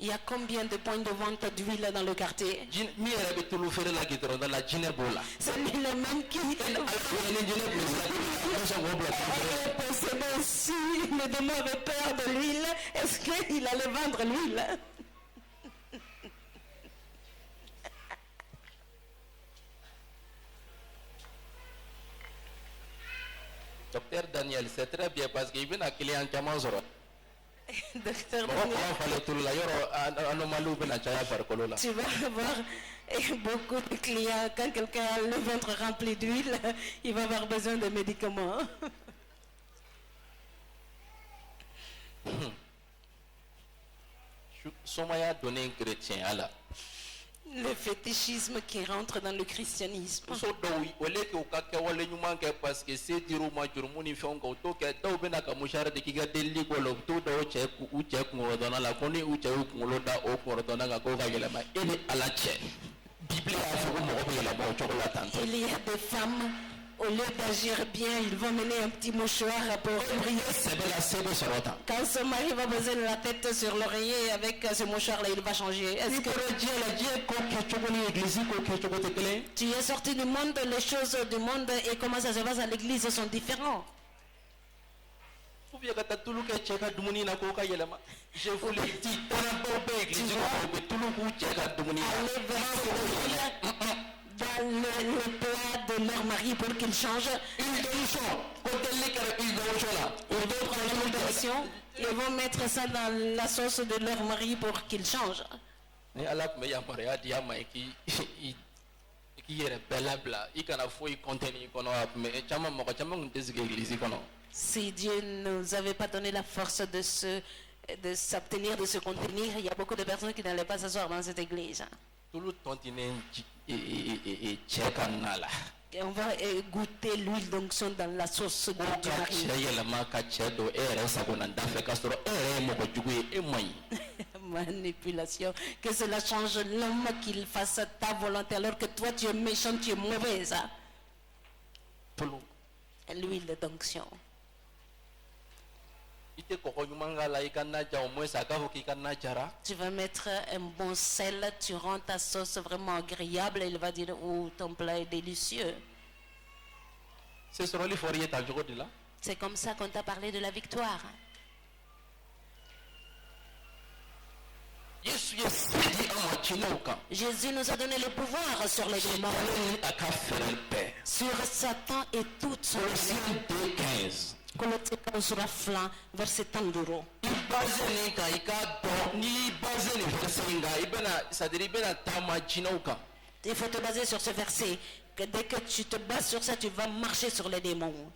Il y a combien de points de vente d'huile dans le quartier? C'est lui-même qui si le démon avait peur de l'huile, est-ce qu'il allait vendre l'huile? Docteur Daniel, c'est très bien parce qu'il vient à client qui Docteur Daniel, tu vas avoir beaucoup de clients. Quand quelqu'un a le ventre rempli d'huile, il va avoir besoin de médicaments. Le fétichisme qui rentre dans le christianisme. Il y a des femmes, au lieu d'agir bien, ils vont mener un petit mouchoir pour prier. Quand son mari va poser la tête sur l'oreiller avec ce mouchoir-là, il va changer. Est-ce que tu es sorti du monde, les choses du monde et comment ça se passe à l'église sont différents? Je vous l'ai dit, dans le plat de leur mari pour qu'ils changent. Ils vont mettre ça dans la sauce de leur mari pour qu'ils changent. Si Dieu ne nous avait pas donné la force de s'abstenir, de se contenir, il y a beaucoup de personnes qui n'allaient pas s'asseoir dans cette église. Et on va goûter l'huile d'onction dans la sauce du mari. Manipulation. Que cela change l'homme, qu'il fasse ta volonté alors que toi tu es méchant, tu es mauvaise. L'huile d'onction. Tu vas mettre un bon sel, tu rends ta sauce vraiment agréable et il va dire oh ton plat est délicieux. C'est comme ça qu'on t'a parlé de la victoire. Jésus nous a donné le pouvoir sur les démons, sur Satan et toute son armée. Verset 30. Il faut te baser sur ce verset. Que dès que tu te bases sur ça, tu vas marcher sur les démons.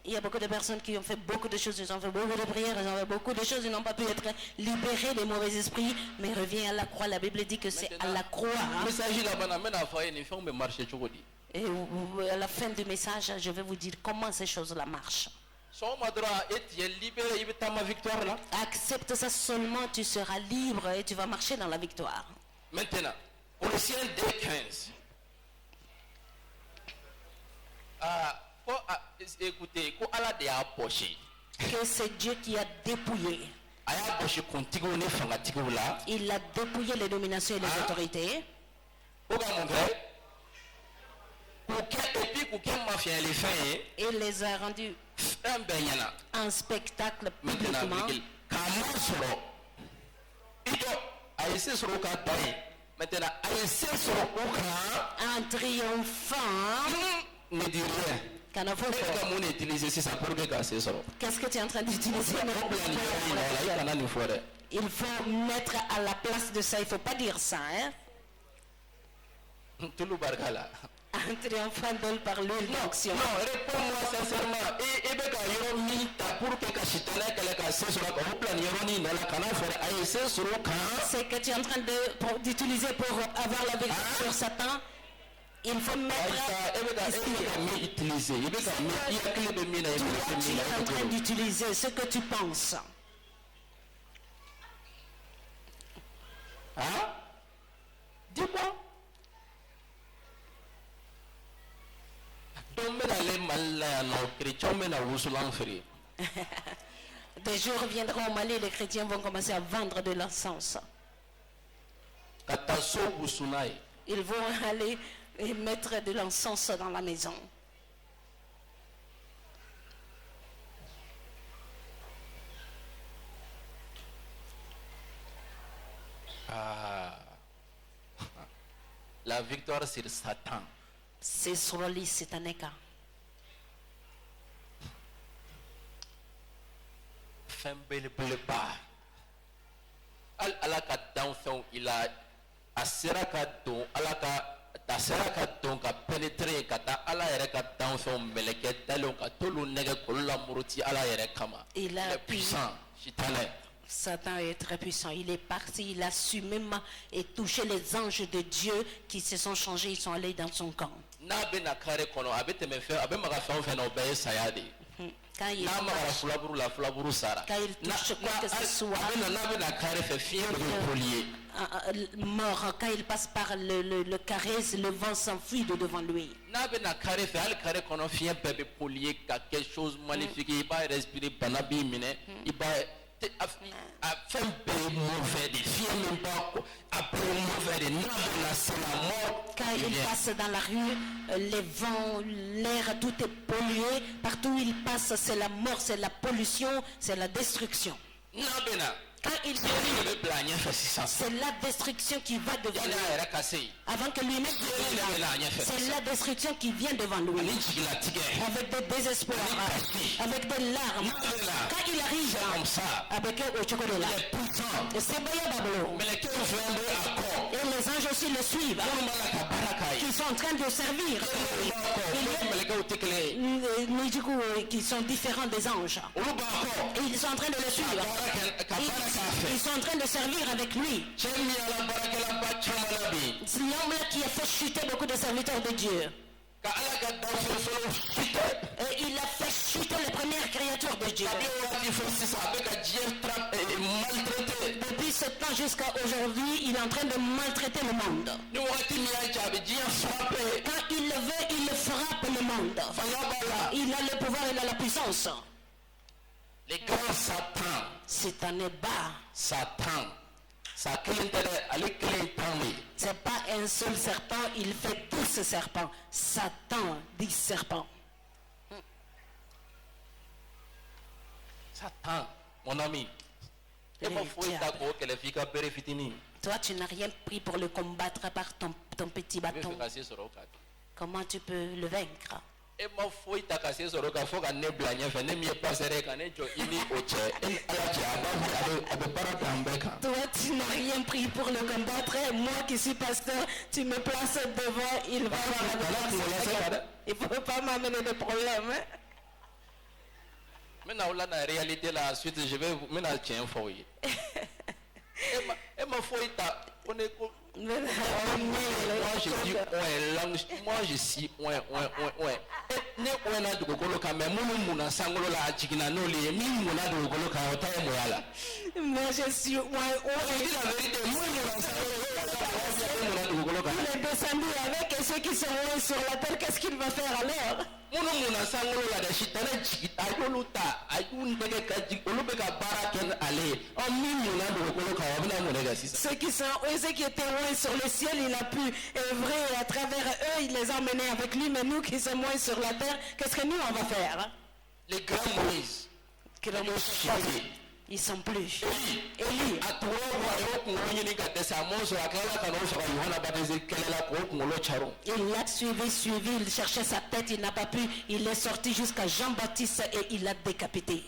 Il y a beaucoup de personnes qui ont fait beaucoup de choses, ils ont fait beaucoup de prières, ils ont fait beaucoup de choses, ils n'ont pas pu être libérés des mauvais esprits, mais revient à la croix. La Bible dit que c'est à la croix. Et à la fin du message, je vais vous dire comment ces choses-là marchent. Accepte ça seulement, tu seras libre et tu vas marcher dans la victoire. Maintenant, Colossiens 2:15. Écoutez, que c'est Dieu qui a dépouillé. Il a dépouillé les dominations et les autorités. Et les a rendus un spectacle publiquement. En triomphant. Qu'est-ce que tu es en train d'utiliser? Il faut mettre à la place de ça. Il ne faut pas dire ça. Hein? En triomphant par l'huile d'onction. Non, réponds-moi sincèrement. C'est que tu es en train d'utiliser pour avoir la victoire sur Satan. Il faut mettre. Tu es en train d'utiliser ce que tu penses. Hein? Dis-moi. Des jours viendront au Mali, les chrétiens vont commencer à vendre de l'encens. Ils vont aller et mettre de l'encens dans la maison. La victoire sur Satan. C'est sur le lit satanique. il a pénétrer il a puissant. Satan est très puissant. Il est parti, il a su même et touché les anges de Dieu qui se sont changés, ils sont allés dans son camp. Quand il touche quoi que ce soit, mort, quand il passe par le caresse, le vent s'enfuit de devant lui. Quelque chose magnifique, il va respirer, quand il passe dans la rue, les vents, l'air, tout est pollué. Partout où il passe, c'est la mort, c'est la pollution, c'est la destruction. Quand il c'est la destruction qui va devant lui. Avant que lui-même c'est la destruction qui vient devant lui. Avec des désespoirs, avec des larmes. Quand il arrive avec au chocolat, c'est Bablo. Et les anges aussi le suivent. Qui sont en train de servir. Qui sont différents des anges. Et ils sont en train de le suivre. Ils sont en train de servir avec lui. C'est l'homme-là qui a fait chuter beaucoup de serviteurs de Dieu. Et il a fait chuter les premières créatures de Dieu. Depuis ce temps jusqu'à aujourd'hui, il est en train de maltraiter le monde. Quand il le veut, il frappe le monde. Il a le pouvoir, il a la puissance. Les grands Satan. Satan est bas. Satan. C'est pas un seul serpent, il fait 12 serpents. Satan, 10 serpents. Satan, mon ami. Toi, tu n'as rien pris pour le combattre par ton petit bâton. Comment tu peux le vaincre? Toi, tu n'as rien pris pour le combattre. Moi qui suis pasteur, tu me places devant, il va il ne faut pas m'amener de problème. Maintenant, la réalité, la suite, je vais vous mettre un faux. Moi je suis il est descendu avec et ceux qui sont sur la terre, qu'est-ce qu'il va faire alors? Ceux qui sont eux, ceux qui étaient loin sur le ciel, il a pu œuvrer à travers eux, il les a emmenés avec lui, mais nous qui sommes loin sur la terre, qu'est-ce que nous on va faire? Les grands Moïse, ils sont plus. Élie. Il l'a suivi, il cherchait sa tête, il n'a pas pu, il est sorti jusqu'à Jean-Baptiste et il l'a décapité.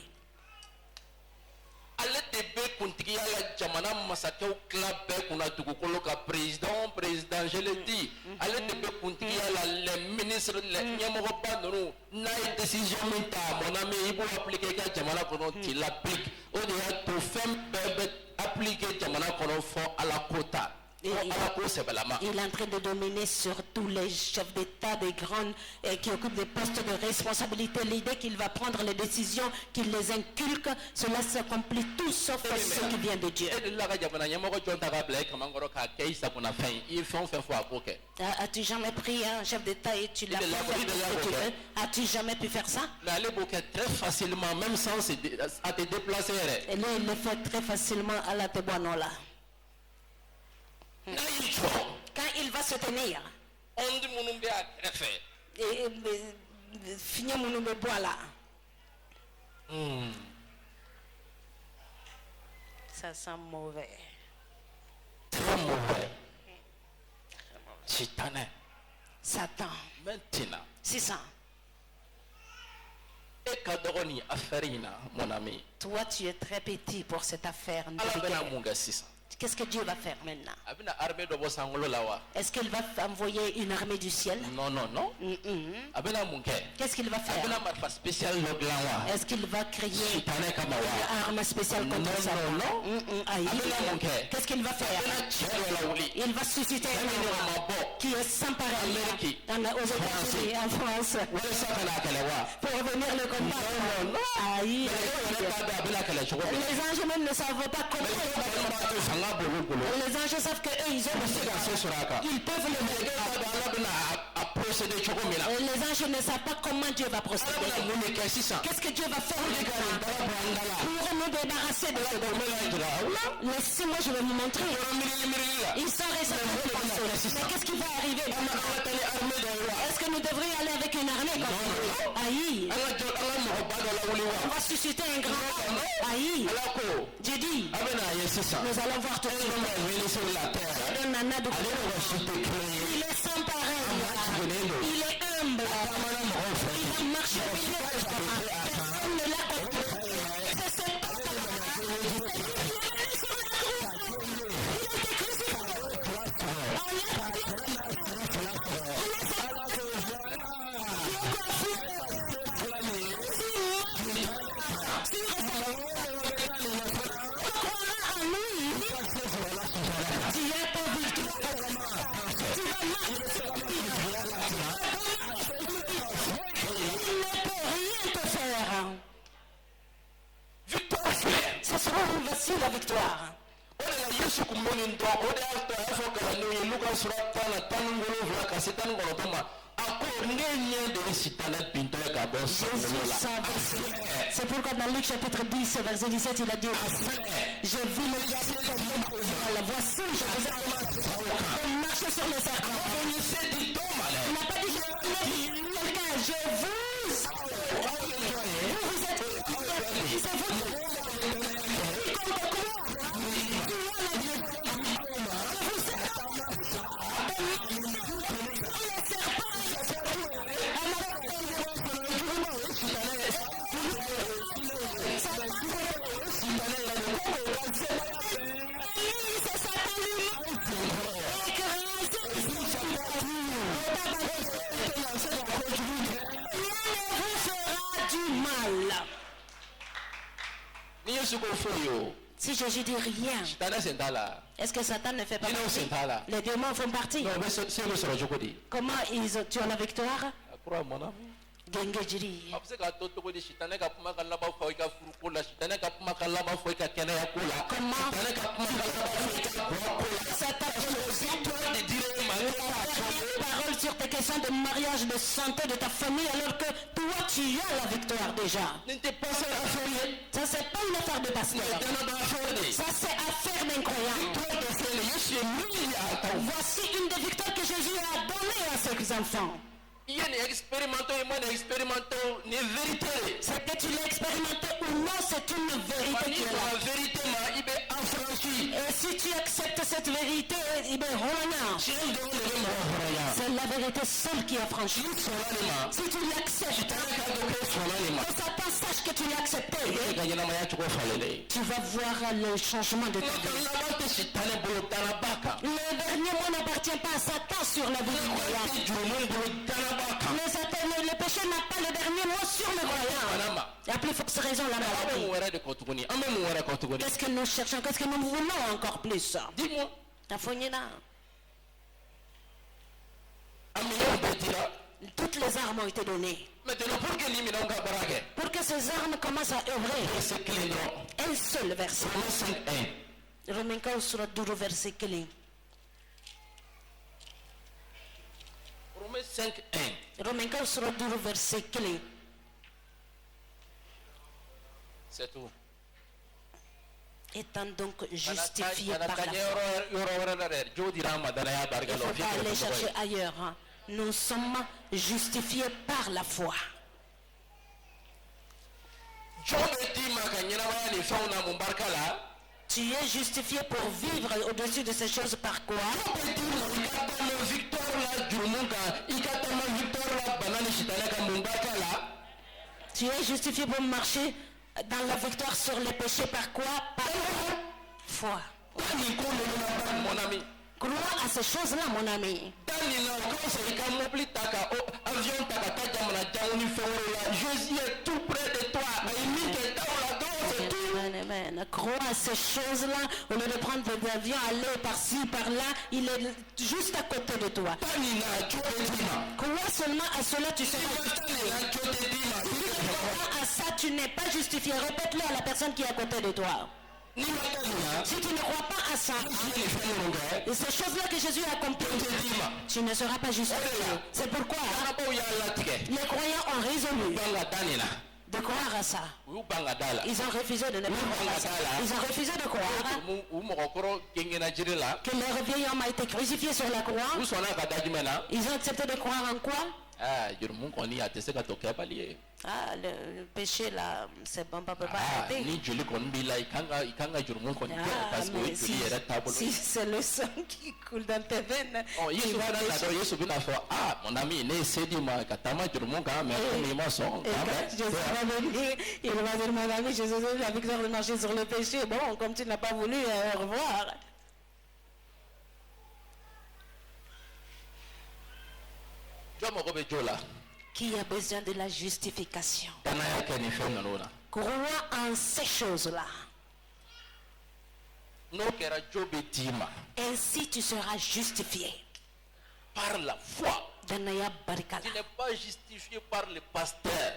Président, je l'ai dit, les ministres, les décision, mon ami, il faut appliquer qu'il l'applique. On doit tout faire appliquer à la quota. Il est en train de dominer sur tous les chefs d'État, des grands qui occupent des postes de responsabilité. L'idée qu'il va prendre les décisions, qu'il les inculque, cela s'accomplit tout sauf ce qui vient de Dieu. As-tu jamais pris un chef d'État et tu l'as fait faire ce que tu veux? As-tu jamais pu faire ça? Très facilement, même sans à te déplacer. Et là, il le fait très facilement à la Teboanola. Quand il va se tenir, finir mon nom bois là. Ça sent mauvais. Très mauvais. Satan. Maintenant. C'est ça. Mon ami. Toi, tu es très petit pour cette affaire. Qu'est-ce que Dieu va faire maintenant? Est-ce qu'il va envoyer une armée du ciel? Non. Qu'est-ce qu'il va faire? Est-ce qu'il va créer une arme spéciale contre ça? Qu'est-ce qu'il va faire? Il va susciter un roi qui est sans pareil aux États-Unis, en France, pour revenir le combat. Les anges même ne savent pas comment. Les anges savent qu'eux, ils peuvent le faire. Les anges ne savent pas comment Dieu va procéder. Qu'est-ce que Dieu va faire pour nous débarrasser de ce domaine? Laissez-moi, je vais vous montrer. Ils sont récemment. Mais qu'est-ce qui va arriver? Est-ce que nous devrions aller avec une armée? On va susciter un grand. J'ai dit, nous allons voir tout de suite. Il est sans pareil. Il est humble. Il a marché au milieu de personne ne l'a compris. C'est cet homme. Voici la victoire. C'est pourquoi dans Luc chapitre 10 verset 17 il a dit, je vis le diable comme la voici, je vous ai marché sur le serpent. Il n'a pas dit quelqu'un, je vous êtes c'est vous. Si Jésus dit rien, est-ce que Satan ne fait pas partie? Les démons font partie. Comment tu as la victoire? Gengejiri. Parole sur tes questions de mariage, de santé de ta famille, alors que toi tu as la victoire déjà. Ça c'est pas une affaire de pasteur. Ça c'est affaire d'un croyant. Voici une des victoires que Jésus a données à ses enfants. C'est que tu l'as expérimenté ou non, c'est une vérité qui est là. Et si tu acceptes cette vérité, c'est la vérité seule qui a franchi. Si tu l'acceptes, que Satan sache que tu l'as accepté, tu vas voir le changement de ta vie. Le dernier mot n'appartient pas à Satan sur la vie du croyant. Le péché n'a pas le dernier mot sur le croyant. Il y a plus forte raison la maladie. Qu'est-ce que nous cherchons? Qu'est-ce que nous voulons encore plus? Dis-moi. Toutes les armes ont été données. Pour que ces armes commencent à œuvrer. Un seul verset. Romains 5:1 verset 1. Romains 5:1 verset 1. C'est tout. Étant donc justifié par la foi. Il ne faut pas aller chercher ailleurs. Nous sommes justifiés par la foi. Tu es justifié pour vivre au-dessus de ces choses par quoi? Tu es justifié pour marcher dans la victoire sur les péchés par quoi? Par foi. Mon ami. Crois à ces choses-là, mon ami. Jésus est tout près de toi. Amen. Crois à ces choses-là. Au lieu de prendre des avions, aller par-ci, par-là, il est juste à côté de toi. Crois seulement à cela, tu seras justifié. Si tu ne crois pas à ça, tu n'es pas justifié. Répète-le à la personne qui est à côté de toi. Si tu ne crois pas à ça, et ces choses-là que Jésus a accomplies, tu ne seras pas justifié. C'est pourquoi les croyants ont résolu de croire à ça. Ils ont refusé de ne pas croire à ça. Ils ont refusé de croire que leur vieil homme a été crucifié sur la croix. Ils ont accepté de croire en quoi? Le péché là, c'est bon, on ne peut pas arrêter. Si c'est le sang qui coule dans tes veines, il va dire, mon ami, Jésus a la victoire de marcher sur le péché. Bon, comme tu n'as pas voulu, au revoir. Qui a besoin de la justification? Crois en ces choses-là. Ainsi tu seras justifié. Par la foi. Tu n'es pas justifié par le pasteur.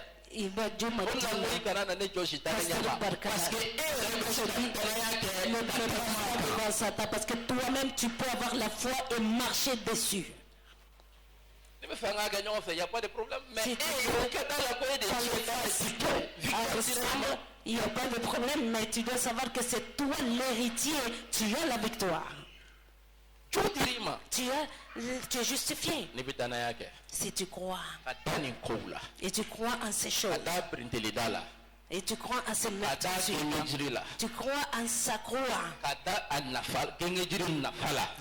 Parce que toi-même tu peux avoir la foi et marcher dessus. Il n'y a pas de problème. Mais il n'y a pas de problème, mais tu dois savoir que c'est toi l'héritier. Tu as la victoire. Tu es justifié. Si tu crois. Et tu crois en ces choses. Et tu crois en ces méthodes. Tu crois en sa croix.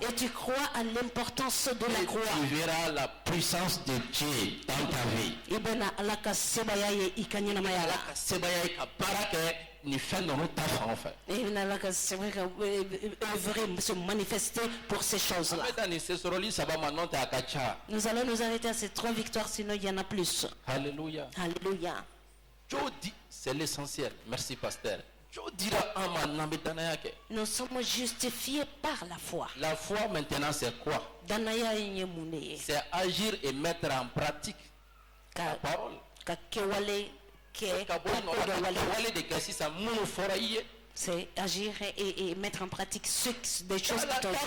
Et tu crois en l'importance de la croix. Tu verras la puissance de Dieu dans ta vie. Se manifester pour ces choses-là. Nous allons nous arrêter à ces 3 victoires, sinon il y en a plus. Alléluia. Alléluia. C'est l'essentiel. Merci, pasteur. Nous sommes justifiés par la foi. La foi maintenant c'est quoi? C'est agir et mettre en pratique la parole. C'est agir et mettre en pratique des choses qui t'ont été.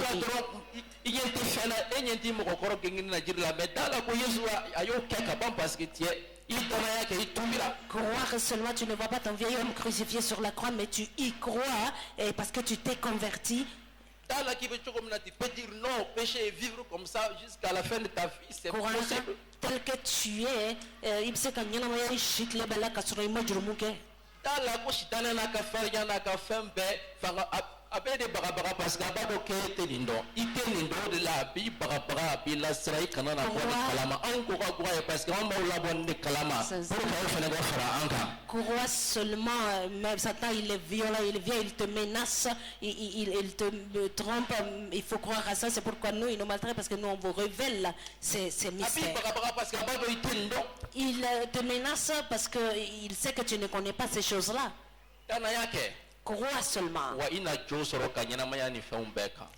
Croire seulement, tu ne vois pas ton vieil homme crucifié sur la croix, mais tu y crois et parce que tu t'es converti. Qui peut dire non au péché et vivre comme ça jusqu'à la fin de ta vie, c'est possible. Tel que tu es, il sait qu'il y a un shit là bas là quand tu es mort du monde. Dans la couche dans la café, il y en a café Après des barabara parce que abado kete lindo ite lindo de la bi barabara bi la srai kana na kwa kalama an ko ka kwa parce que on la bonne de kalama pour faire fene go fara anka. Crois seulement, mais Satan il est violent, il vient, il te menace, il te trompe, il faut croire à ça, c'est pourquoi nous il nous maltraite parce que nous on vous révèle ces mystères. Il te menace parce que il sait que tu ne connais pas ces choses-là. Crois seulement.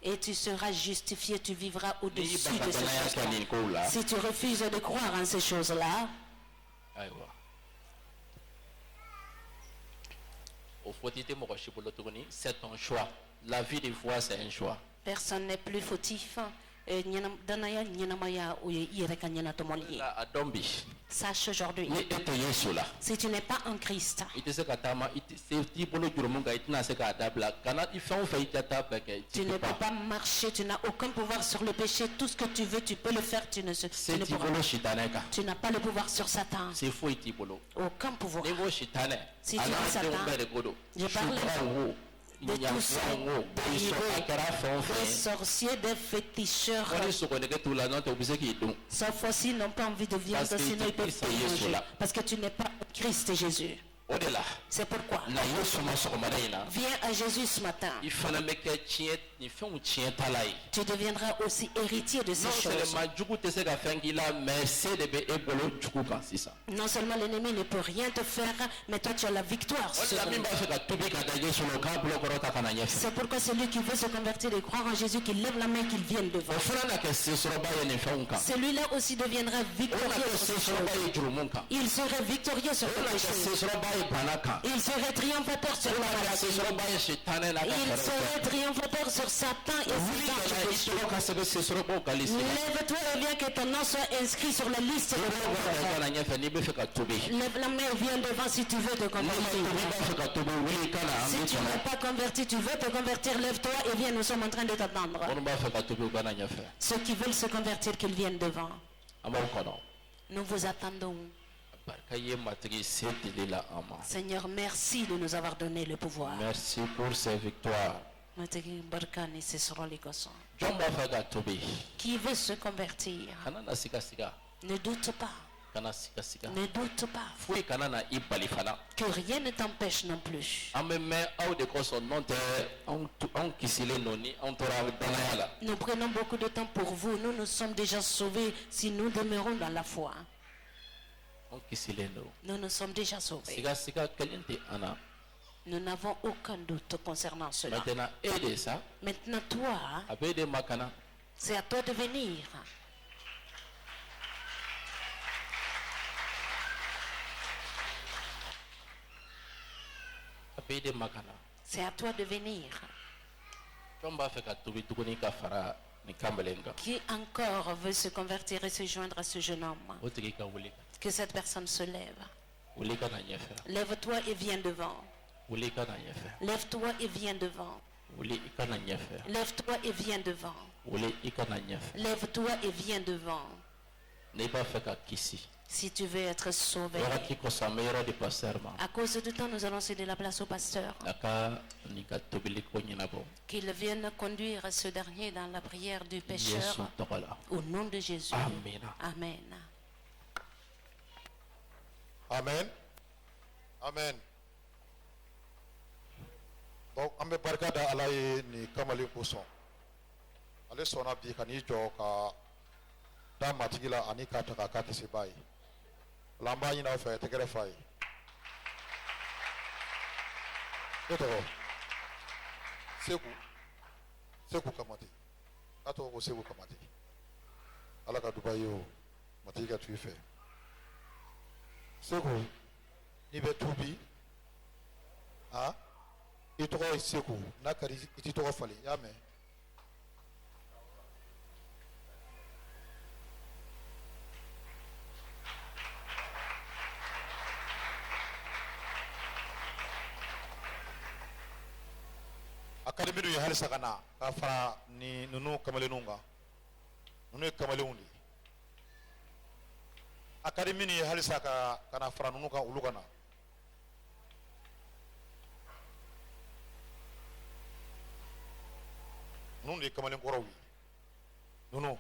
Et tu seras justifié, tu vivras au-dessus de ces choses-là. Si tu refuses de croire en ces choses-là, c'est ton choix. La vie de foi, c'est un choix. Personne n'est plus fautif. Sache aujourd'hui, si tu n'es pas en Christ, tu ne peux pas marcher, tu n'as aucun pouvoir sur le péché. Tout ce que tu veux, tu peux le faire, tu n'as pas le pouvoir sur Satan. Aucun pouvoir. Si tu es Satan, je parle de tous des sorciers, des féticheurs. Sauf aussi, ils n'ont pas envie de viande, sinon ils peuvent pas manger. Parce que tu n'es pas Christ Jésus. C'est pourquoi viens à Jésus ce matin. Tu deviendras aussi héritier de ces choses. Non seulement l'ennemi ne peut rien te faire, mais toi tu as la victoire sur lui. C'est pourquoi celui qui veut se convertir et croire en Jésus, qu'il lève la main, qu'il vienne devant. Celui-là aussi deviendra victorieux sur ces choses. Il serait victorieux sur le péché. Il serait triomphateur sur la maladie. Il serait triomphateur sur Satan et Satan. Lève-toi et viens que ton nom soit inscrit sur la liste de lève la main et viens devant si tu veux te convertir. Si tu n'es pas converti, tu veux te convertir, lève-toi et viens, nous sommes en train de t'attendre. Ceux qui veulent se convertir, qu'ils viennent devant. Nous vous attendons. Seigneur, merci de nous avoir donné le pouvoir. Merci pour ces victoires. Qui veut se convertir, ne doute pas. Ne doute pas que rien ne t'empêche non plus. Nous prenons beaucoup de temps pour vous. Nous sommes déjà sauvés si nous demeurons dans la foi. Nous sommes déjà sauvés. Nous n'avons aucun doute concernant cela. Maintenant, toi, c'est à toi de venir. C'est à toi de venir. Qui encore veut se convertir et se joindre à ce jeune homme? Que cette personne se lève. Lève-toi et viens devant. Lève-toi et viens devant. Lève-toi et viens devant. Lève-toi et viens devant. Si tu veux être sauvé. À cause du temps, nous allons céder la place au pasteur. Qu'il vienne conduire ce dernier dans la prière du pécheur. Au nom de Jésus. Amen. Amen. Amen. Amen. Donc, on me barka da alaye ni kamali kuson. Ale sona bi kani jo ka da matigila ani ka ta ka kisi bai. Lamba ina fa te gere fai. Eto. Seku kamati. Ato ko seku kamati. Ala ka Dubai yo matiga tuife. Seku ni be tubi. Ah? Ito ko seku na kari ito ko fali ya me. Akademi du hali sakana ka fara ni nunu kamalenunga. Nunu kamaleundi. Akademi ni hali saka kana fara nunu ka ulugana. Nunu di kamalen korowi. Nunu.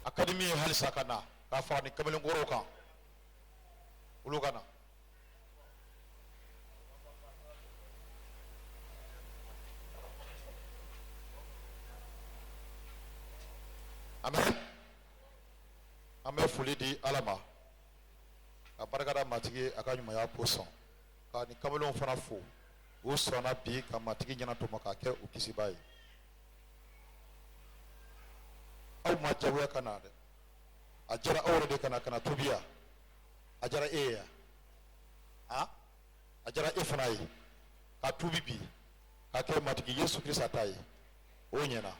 Akademi hali sakana ka fara ni kamalen koroka. Ulugana. Amen. Amen fuli di alama. Ka barikada matigi aka ɲumanya poson. Ka ni kamalenw fana fo. O sɔnna bi ka matigi ɲɛna to ma ka kɛ o kisiba ye. Aw ma jagoya ka na dɛ. A jara aw yɛrɛ de kana kana tobiya. A jara e ye ya. A jara e fana ye. Ka tubi bi. Ka kɛ matigi Yesu Kirista ta ye. O ɲɛna.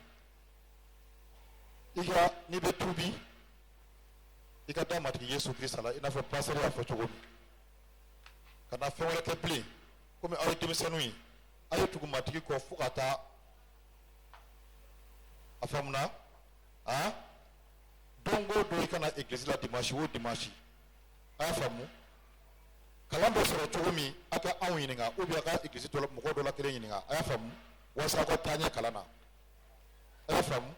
Ika ni be tubi ika da matigi Yesu Kirista la ina fɔ pastor y'a fɔ cogo min kana fɛn wɛrɛ kɛ bilen komi aw ye denmisɛnninw ye a ye tugu matigi kɔ fo ka taa a faamuna don o don i kana église la dimanche o dimanche a y'a faamu kalan dɔ sɔrɔ cogo min a ka anw ɲininka ou bien a ka église dɔ la mɔgɔ dɔ la kelen ɲininka a y'a faamu walasa a ka taa ɲɛ kalan na a y'a faamu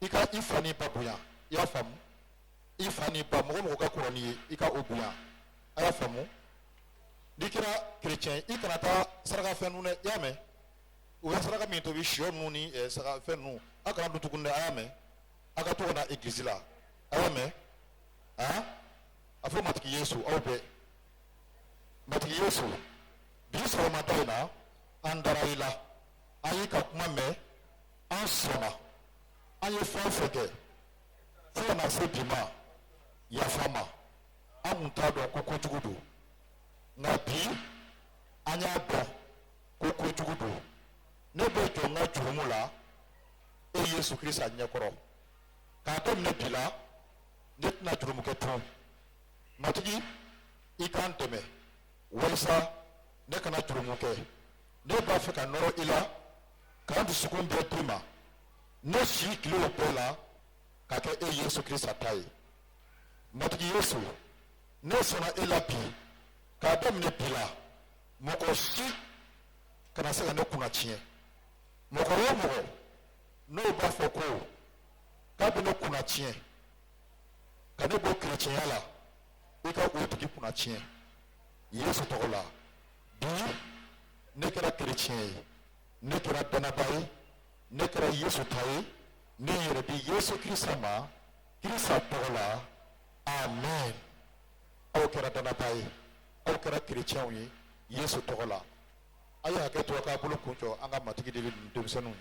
i ka i fa ni ba bonya ya famu ifani ba mo ka kurani ika obuya aya famu dikira chrétien ikanata saraka fenu ne yame o saraka mi to bi shio nu ni saraka fenu aka ndu tukunde ayame aka to na église la ayame hein afo matiki yesu awbe matiki yesu bi so mataina andaraila ayika kuma me ansona aye fafeke fo na se bima ya fama amunta do koko jugudu na bi anya do koko jugudu ne be to nga jurumula e Yesu Christ anya koro ka to ne bila ne na jurumu ke to matigi ikanteme wesa ne kana jurumu ke ne ba fe ka noro ila ka du sukun be prima ne shi kilo pela ka ke e Yesu Christ atai matigi Yesu ne sona ila pi ka dom ne bila moko shi kana se ne kuna chie moko no ba foko ka be no kuna chie ka ne bo chrétien ala e ka o tiki kuna chie Yesu togola bi ne kera chrétien ne kera danabai ne kera Yesu tai ne yere bi Yesu Christama Christa togola amen aw kera danabai aw kera chrétien wi Yesu togola aya ke to ka bulu kunjo anga matigi de demsenu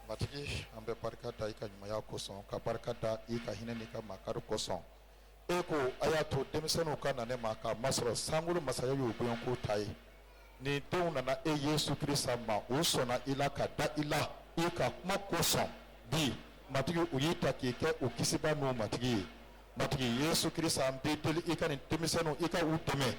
matigi ambe barkata ika nyuma ya koson ka barkata ika hineni ka makaru koson eko aya to demsenu kana ne maka masro sangulu masaya yu buyon ko tai ni dona na e Yesu Christa ma usona ila ka da ila ika kuma koson bi matigi uyita kike ukisiba no matigi Yesu Christa ambe deli ika ni demsenu ika uteme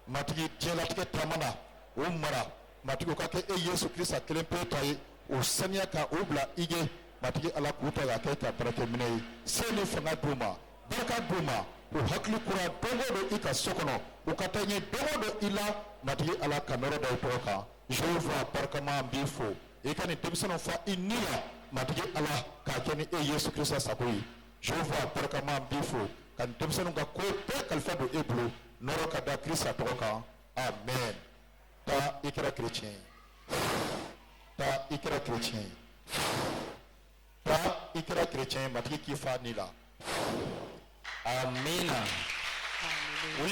matigi jela tike tamana umara matigi ka ke e Yesu Christa kelen pe tai o sanya ka obla ige matigi ala kuta ga ke ka barake minai seni fanga duma barka duma o hakli kura dogo do ika sokono o katanye dogo do ila matigi ala kanoro da toka jehova barka ma bifo e kan temsano fa inia matigi ala ka keni e Yesu Christa sakoi jehova barka ma bifo kan temsano ga ko pe kalfa do eblo noro kada Christa toka amen ta ikra chrétien ta ikra chrétien ta ikra chrétien matiki kifa nila amen. On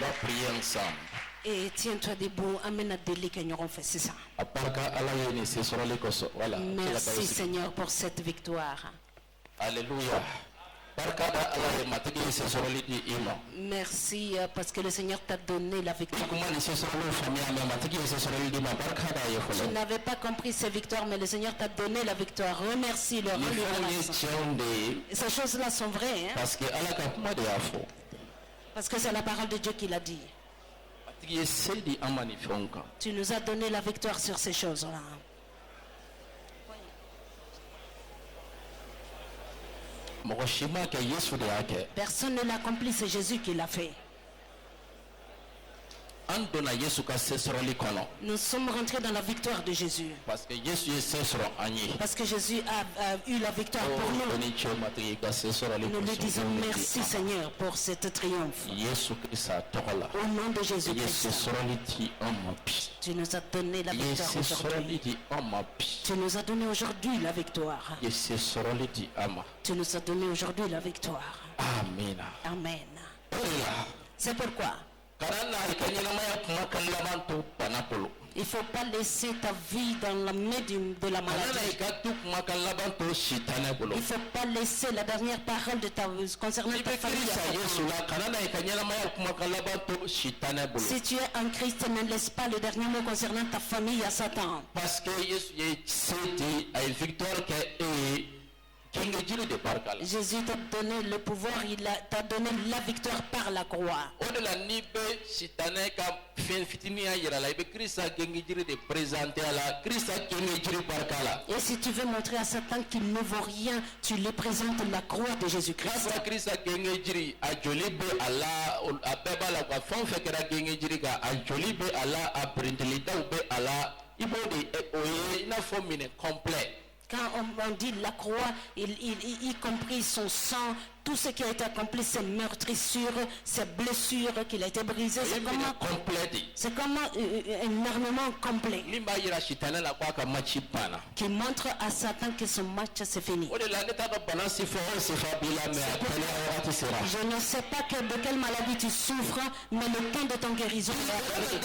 va prier ensemble. Et tiens-toi debout, amène à délit que nous fait ça. Merci Seigneur pour cette victoire. Alléluia. Merci parce que le Seigneur t'a donné la victoire. Tu n'avais pas compris ces victoires, mais le Seigneur t'a donné la victoire. Remercie-le. Ces choses-là sont vraies. Hein? Parce que c'est la parole de Dieu qui l'a dit. Tu nous as donné la victoire sur ces choses-là. Personne ne l'accomplit, c'est Jésus qui l'a fait. Nous sommes rentrés dans la victoire de Jésus. Parce que Jésus a eu la victoire pour nous. Nous lui disons merci Seigneur pour cette triomphe. Au nom de Jésus-Christ. Tu nous as donné la victoire aujourd'hui. Tu nous as donné aujourd'hui la victoire. Tu nous as donné aujourd'hui la victoire. Amen. Amen. C'est pourquoi il ne faut pas laisser ta vie dans la main de la maladie. Il ne faut pas laisser la dernière parole de concernant ta famille. Si tu es en Christ, ne laisse pas le dernier mot concernant ta famille à Satan. Parce que Jésus t'a donné le pouvoir, il t'a donné la victoire par la croix. Et si tu veux montrer à Satan qu'il ne vaut rien, tu lui présentes la croix de Jésus-Christ. Quand on dit la croix, y compris son sang, tout ce qui a été accompli, ces meurtrissures, ces blessures qu'il a été brisé, c'est comme un armement complet qui montre à Satan que son match c'est fini. Je ne sais pas de quelle maladie tu souffres, mais le temps de ton guérison est arrivé.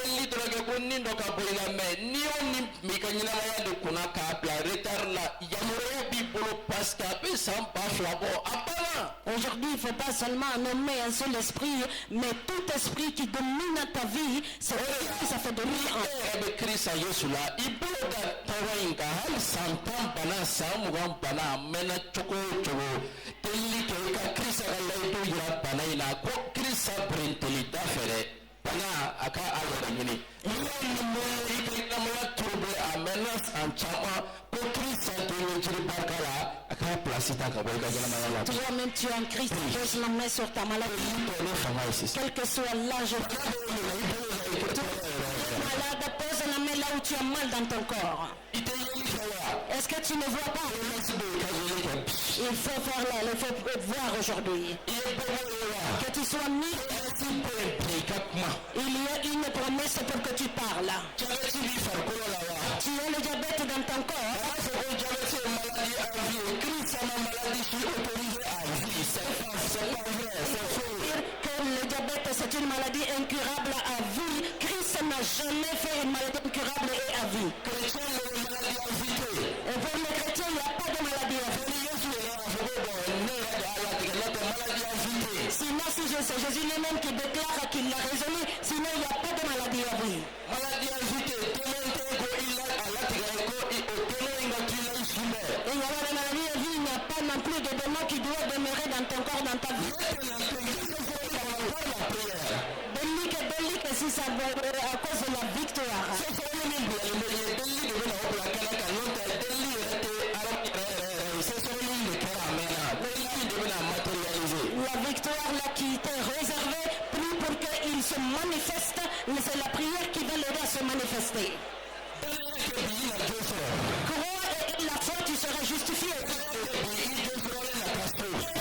Aujourd'hui, il ne faut pas seulement nommer un seul esprit, mais tout esprit qui domine ta vie, ça fait de lui un. Toi-même tu es en Christ, pose la main sur ta maladie. Quel que soit l'âge, malade, pose la main là où tu as mal dans ton corps. Est-ce que tu ne vois pas? Il faut faire là, il faut voir aujourd'hui. Que tu sois mis. Il y a une promesse pour que tu parles. Tu as le diabète dans ton corps. Que le diabète c'est une maladie incurable à vie. Christ n'a jamais fait une maladie incurable et à vie. Et pour les chrétiens, il n'y a pas de maladie à vie. Sinon, si je sais, Jésus lui-même qui déclare qu'il l'a résolu, sinon il n'y a pas de maladie à vie. Et il y a la maladie à vie, il n'y a pas non plus de démon qui doit demeurer dans ton corps, dans ta vie. Bellique, si ça va à cause de la victoire. La victoire là qui était réservée, plus pour qu'il se manifeste, mais c'est la prière qui va l'aider à se manifester. Crois et la foi, tu seras justifié.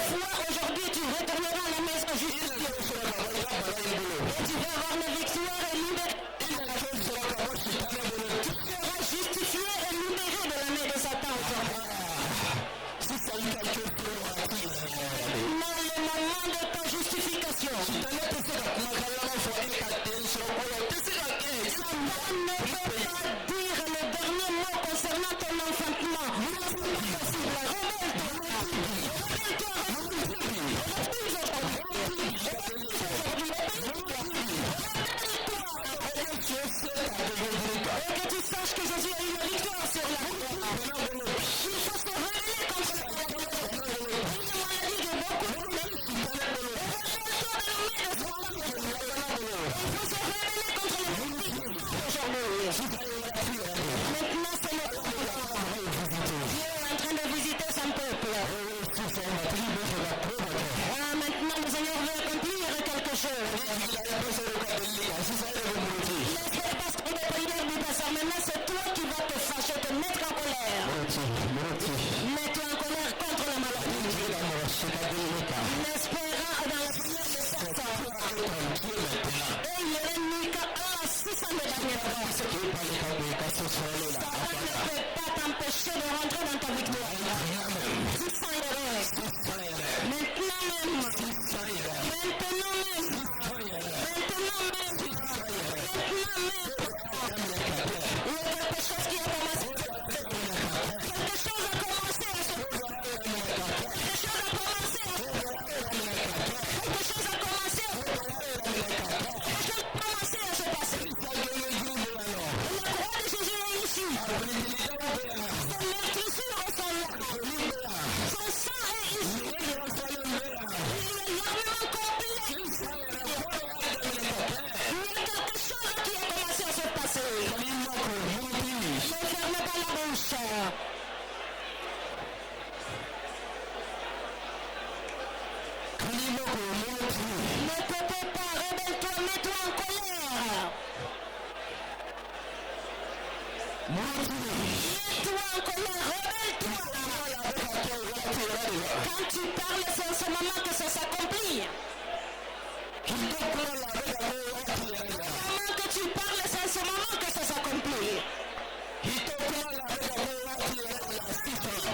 Foi, aujourd'hui, tu retourneras à la maison justifiée. Et tu vas avoir la victoire et liberté. Tu seras justifié et libéré de la main de Satan aujourd'hui. Dans le moment de ta justification, Satan ne peut pas dire le dernier mot concernant ton enfantement. Et que tu saches que Jésus a eu la victoire sur la route. Il faut se révéler contre la maladie de beaucoup. Il faut se révéler contre les aujourd'hui. Maintenant, c'est le Dieu est en train de visiter son peuple. Maintenant, le Seigneur veut accomplir quelque chose. Maintenant, c'est toi qui vas te fâcher, te mettre en colère. Mets-toi en colère contre la maladie. L'espérant dans la prière de Satan. Et il y a un Mika 600 de dernière heure. Satan ne peut pas t'empêcher de rentrer dans ta victoire. 600 erreurs. Maintenant même. Ne te tais pas, rebelle-toi, mets-toi en colère. Mets-toi en colère, rebelle-toi. Quand tu parles, c'est en ce moment que ça s'accomplit. Au moment que tu parles, c'est en ce moment que ça s'accomplit.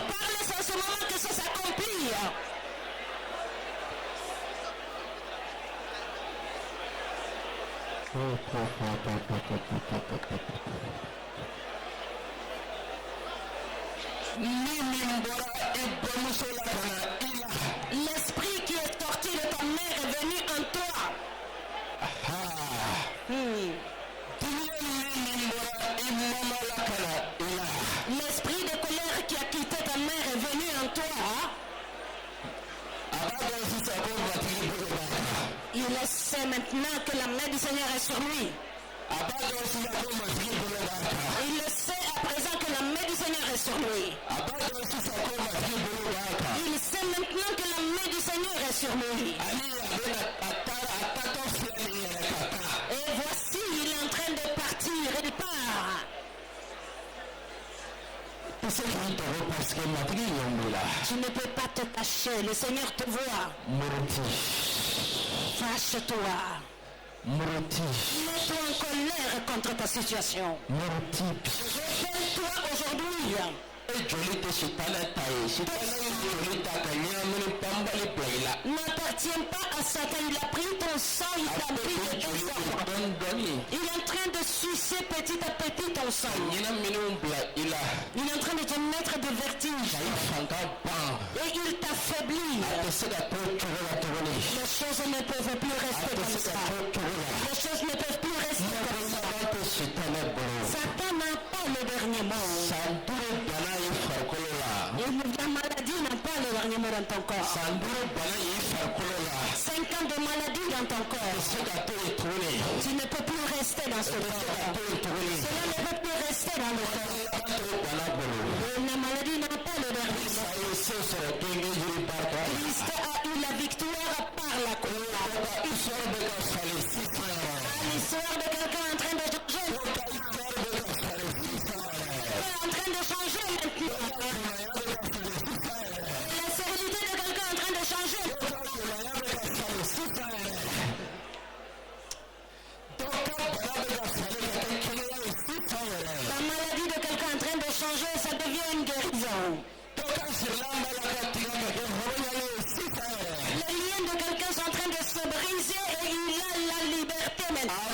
Parle, c'est en ce moment que ça s'accomplit. L'esprit qui est sorti de ta mère est venu en toi. L'esprit de colère qui a quitté ta mère est venu en toi. Il sait maintenant que la main du Seigneur est sur lui. Il le sait à présent que la main du Seigneur est sur lui. Il sait maintenant que la main du Seigneur est sur lui. Et voici, il est en train de partir et il part. Tu ne peux pas te cacher, le Seigneur te voit. Fâche-toi. Mets-toi en colère contre ta situation. Révèle-toi aujourd'hui. N'appartient pas à Satan, il a pris ton sang, il t'a pris de ton sang. Il est en train de sucer petit à petit ton sang. Il est en train de te mettre de vertige. Et il t'affaiblit. Les choses ne peuvent plus rester comme ça. Les choses ne peuvent plus rester comme ça. Satan n'a pas le dernier mot. Et la maladie n'a pas le dernier mot dans ton corps. 5 ans de maladie dans ton corps. Tu ne peux plus rester dans ce corps. Cela ne peut plus rester dans le corps. Et la maladie n'a pas le dernier mot. Christ a eu la victoire par la croix. L'histoire de quelqu'un en train de changer. En train de changer maintenant. La sérénité de quelqu'un en train de changer. La maladie de quelqu'un en train de changer, ça devient une guérison. Les liens de quelqu'un sont en train de se briser et il a la liberté maintenant.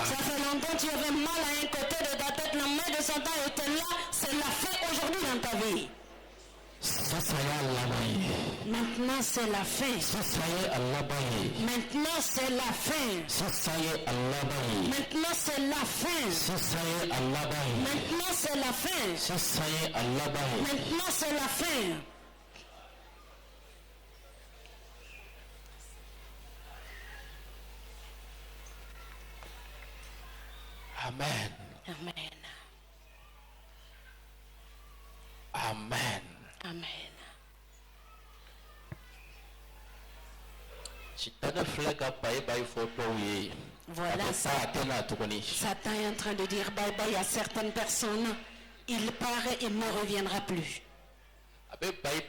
Ça fait longtemps que tu avais mal à un côté de ta tête, la main de Satan était là, c'est la fin aujourd'hui dans ta vie. Maintenant c'est la fin. Maintenant c'est la fin. Maintenant c'est la fin. Maintenant c'est la fin. Maintenant c'est la fin. Amen. Amen. Amen. Amen. Voilà, Satan est en train de dire bye bye à certaines personnes. Il part et ne reviendra plus. Il va dire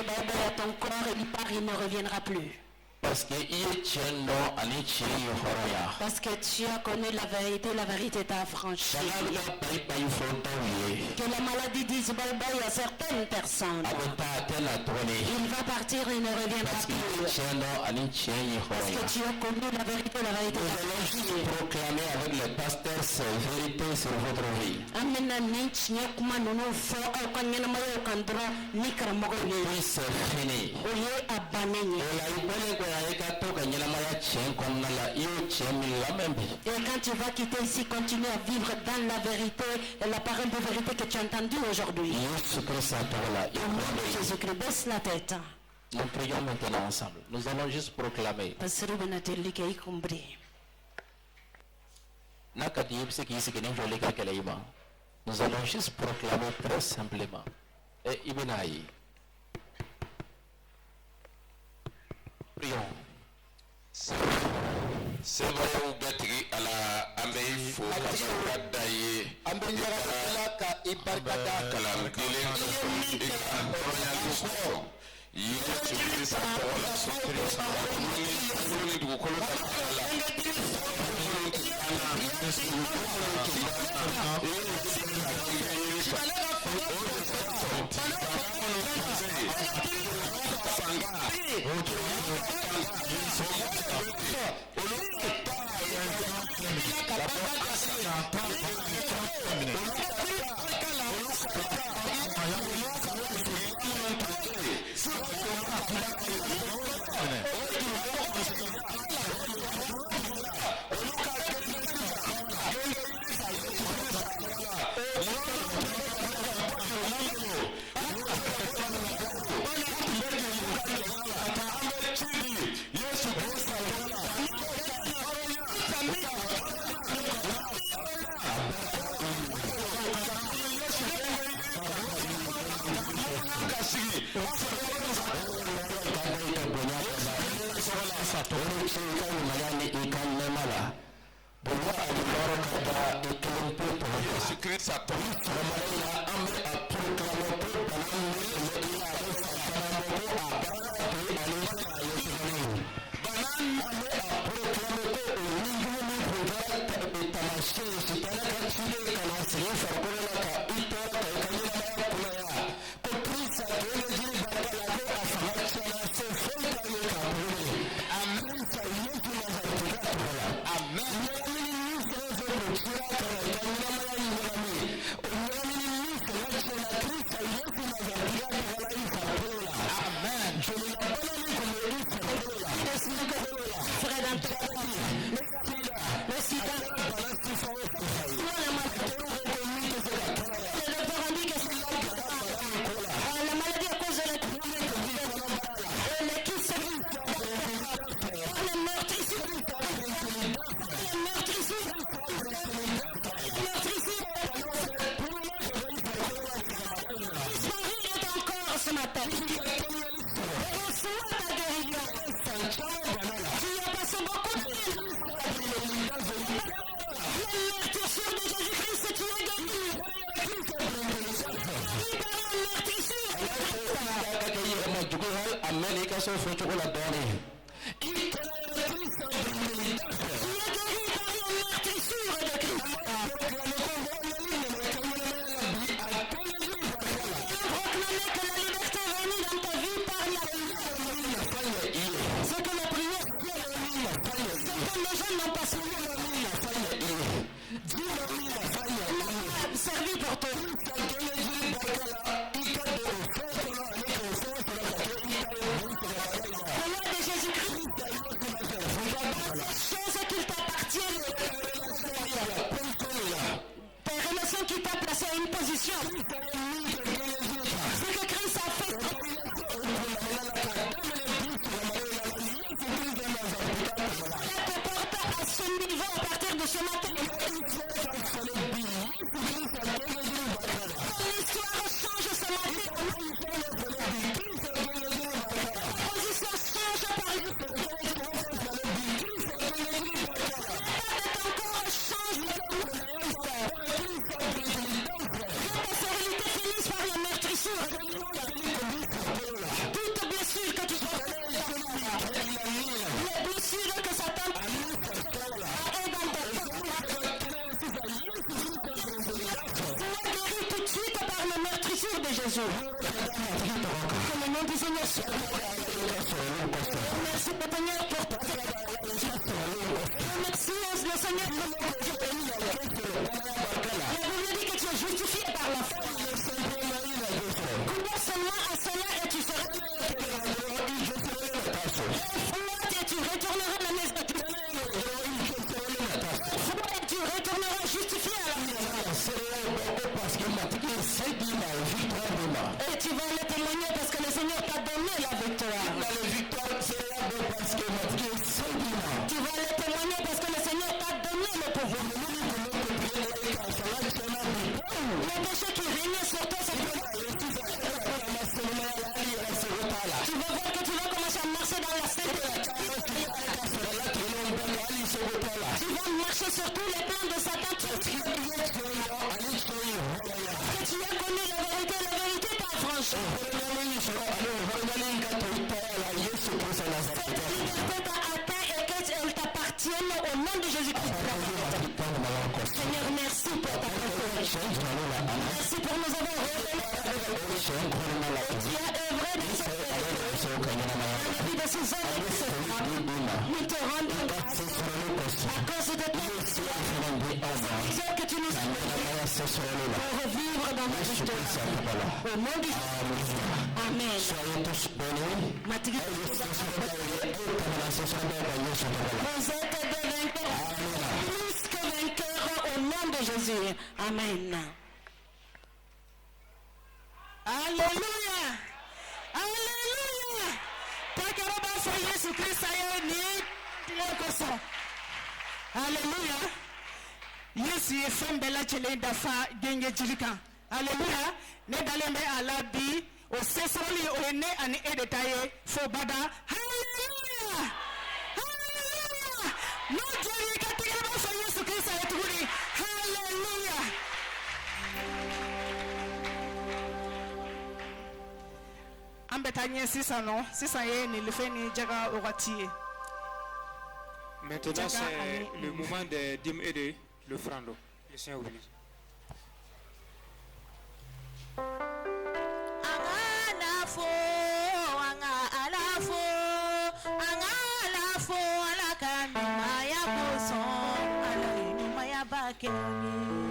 bye bye à ton corps, il part, il ne reviendra plus. Parce que tu as connu la vérité t'a affranchi. Que la maladie dise bye bye à certaines personnes. Il va partir et ne reviendra plus. Parce que tu as connu la vérité t'a affranchi. Proclamer avec les pasteurs cette vérité sur votre vie. Puis c'est fini. Et quand tu vas quitter ici, continue à vivre dans la vérité, la parole de vérité que tu as entendue aujourd'hui. Au nom de Jésus-Christ, baisse la tête. Nous prions maintenant ensemble. Nous allons juste proclamer. Nous allons juste proclamer très simplement. Et Ibinaï. Prions. C'est vrai ou Gatri à la Améifo, Daye, Ambenjaka Ibarkada, Calamdile, il est sa parole, Et tu vas le témoigner parce que le Seigneur t'a donné la victoire. La victoire sera parce que au nom de Jésus-Christ. Seigneur, merci pour ta parole. Merci pour nous avoir révélé. Tu as œuvré dans cette vie de ces hommes et de ces femmes. Nous te rendons grâce à cause de ton vision que tu nous as donné pour revivre dans notre histoire. Au nom de Jésus. Amen. Soyez tous bénis. Vous êtes des vainqueurs, plus que vainqueurs au nom de Jésus. Amen. Alléluia. Alléluia. Takaraba for Yesu Christ ni lekoso. Alléluia. Yesu efem bela chele dafa genge jirika. Alléluia. Ne dalembe alabi o sesoli o ne ani edetaye fo bada. Alléluia. Alléluia. No jirika takaraba for Yesu Christ ayeturi. Alléluia. Maintenant, c'est le moment de dîmes et de l'offrande. Le Seigneur vous bénisse. Anga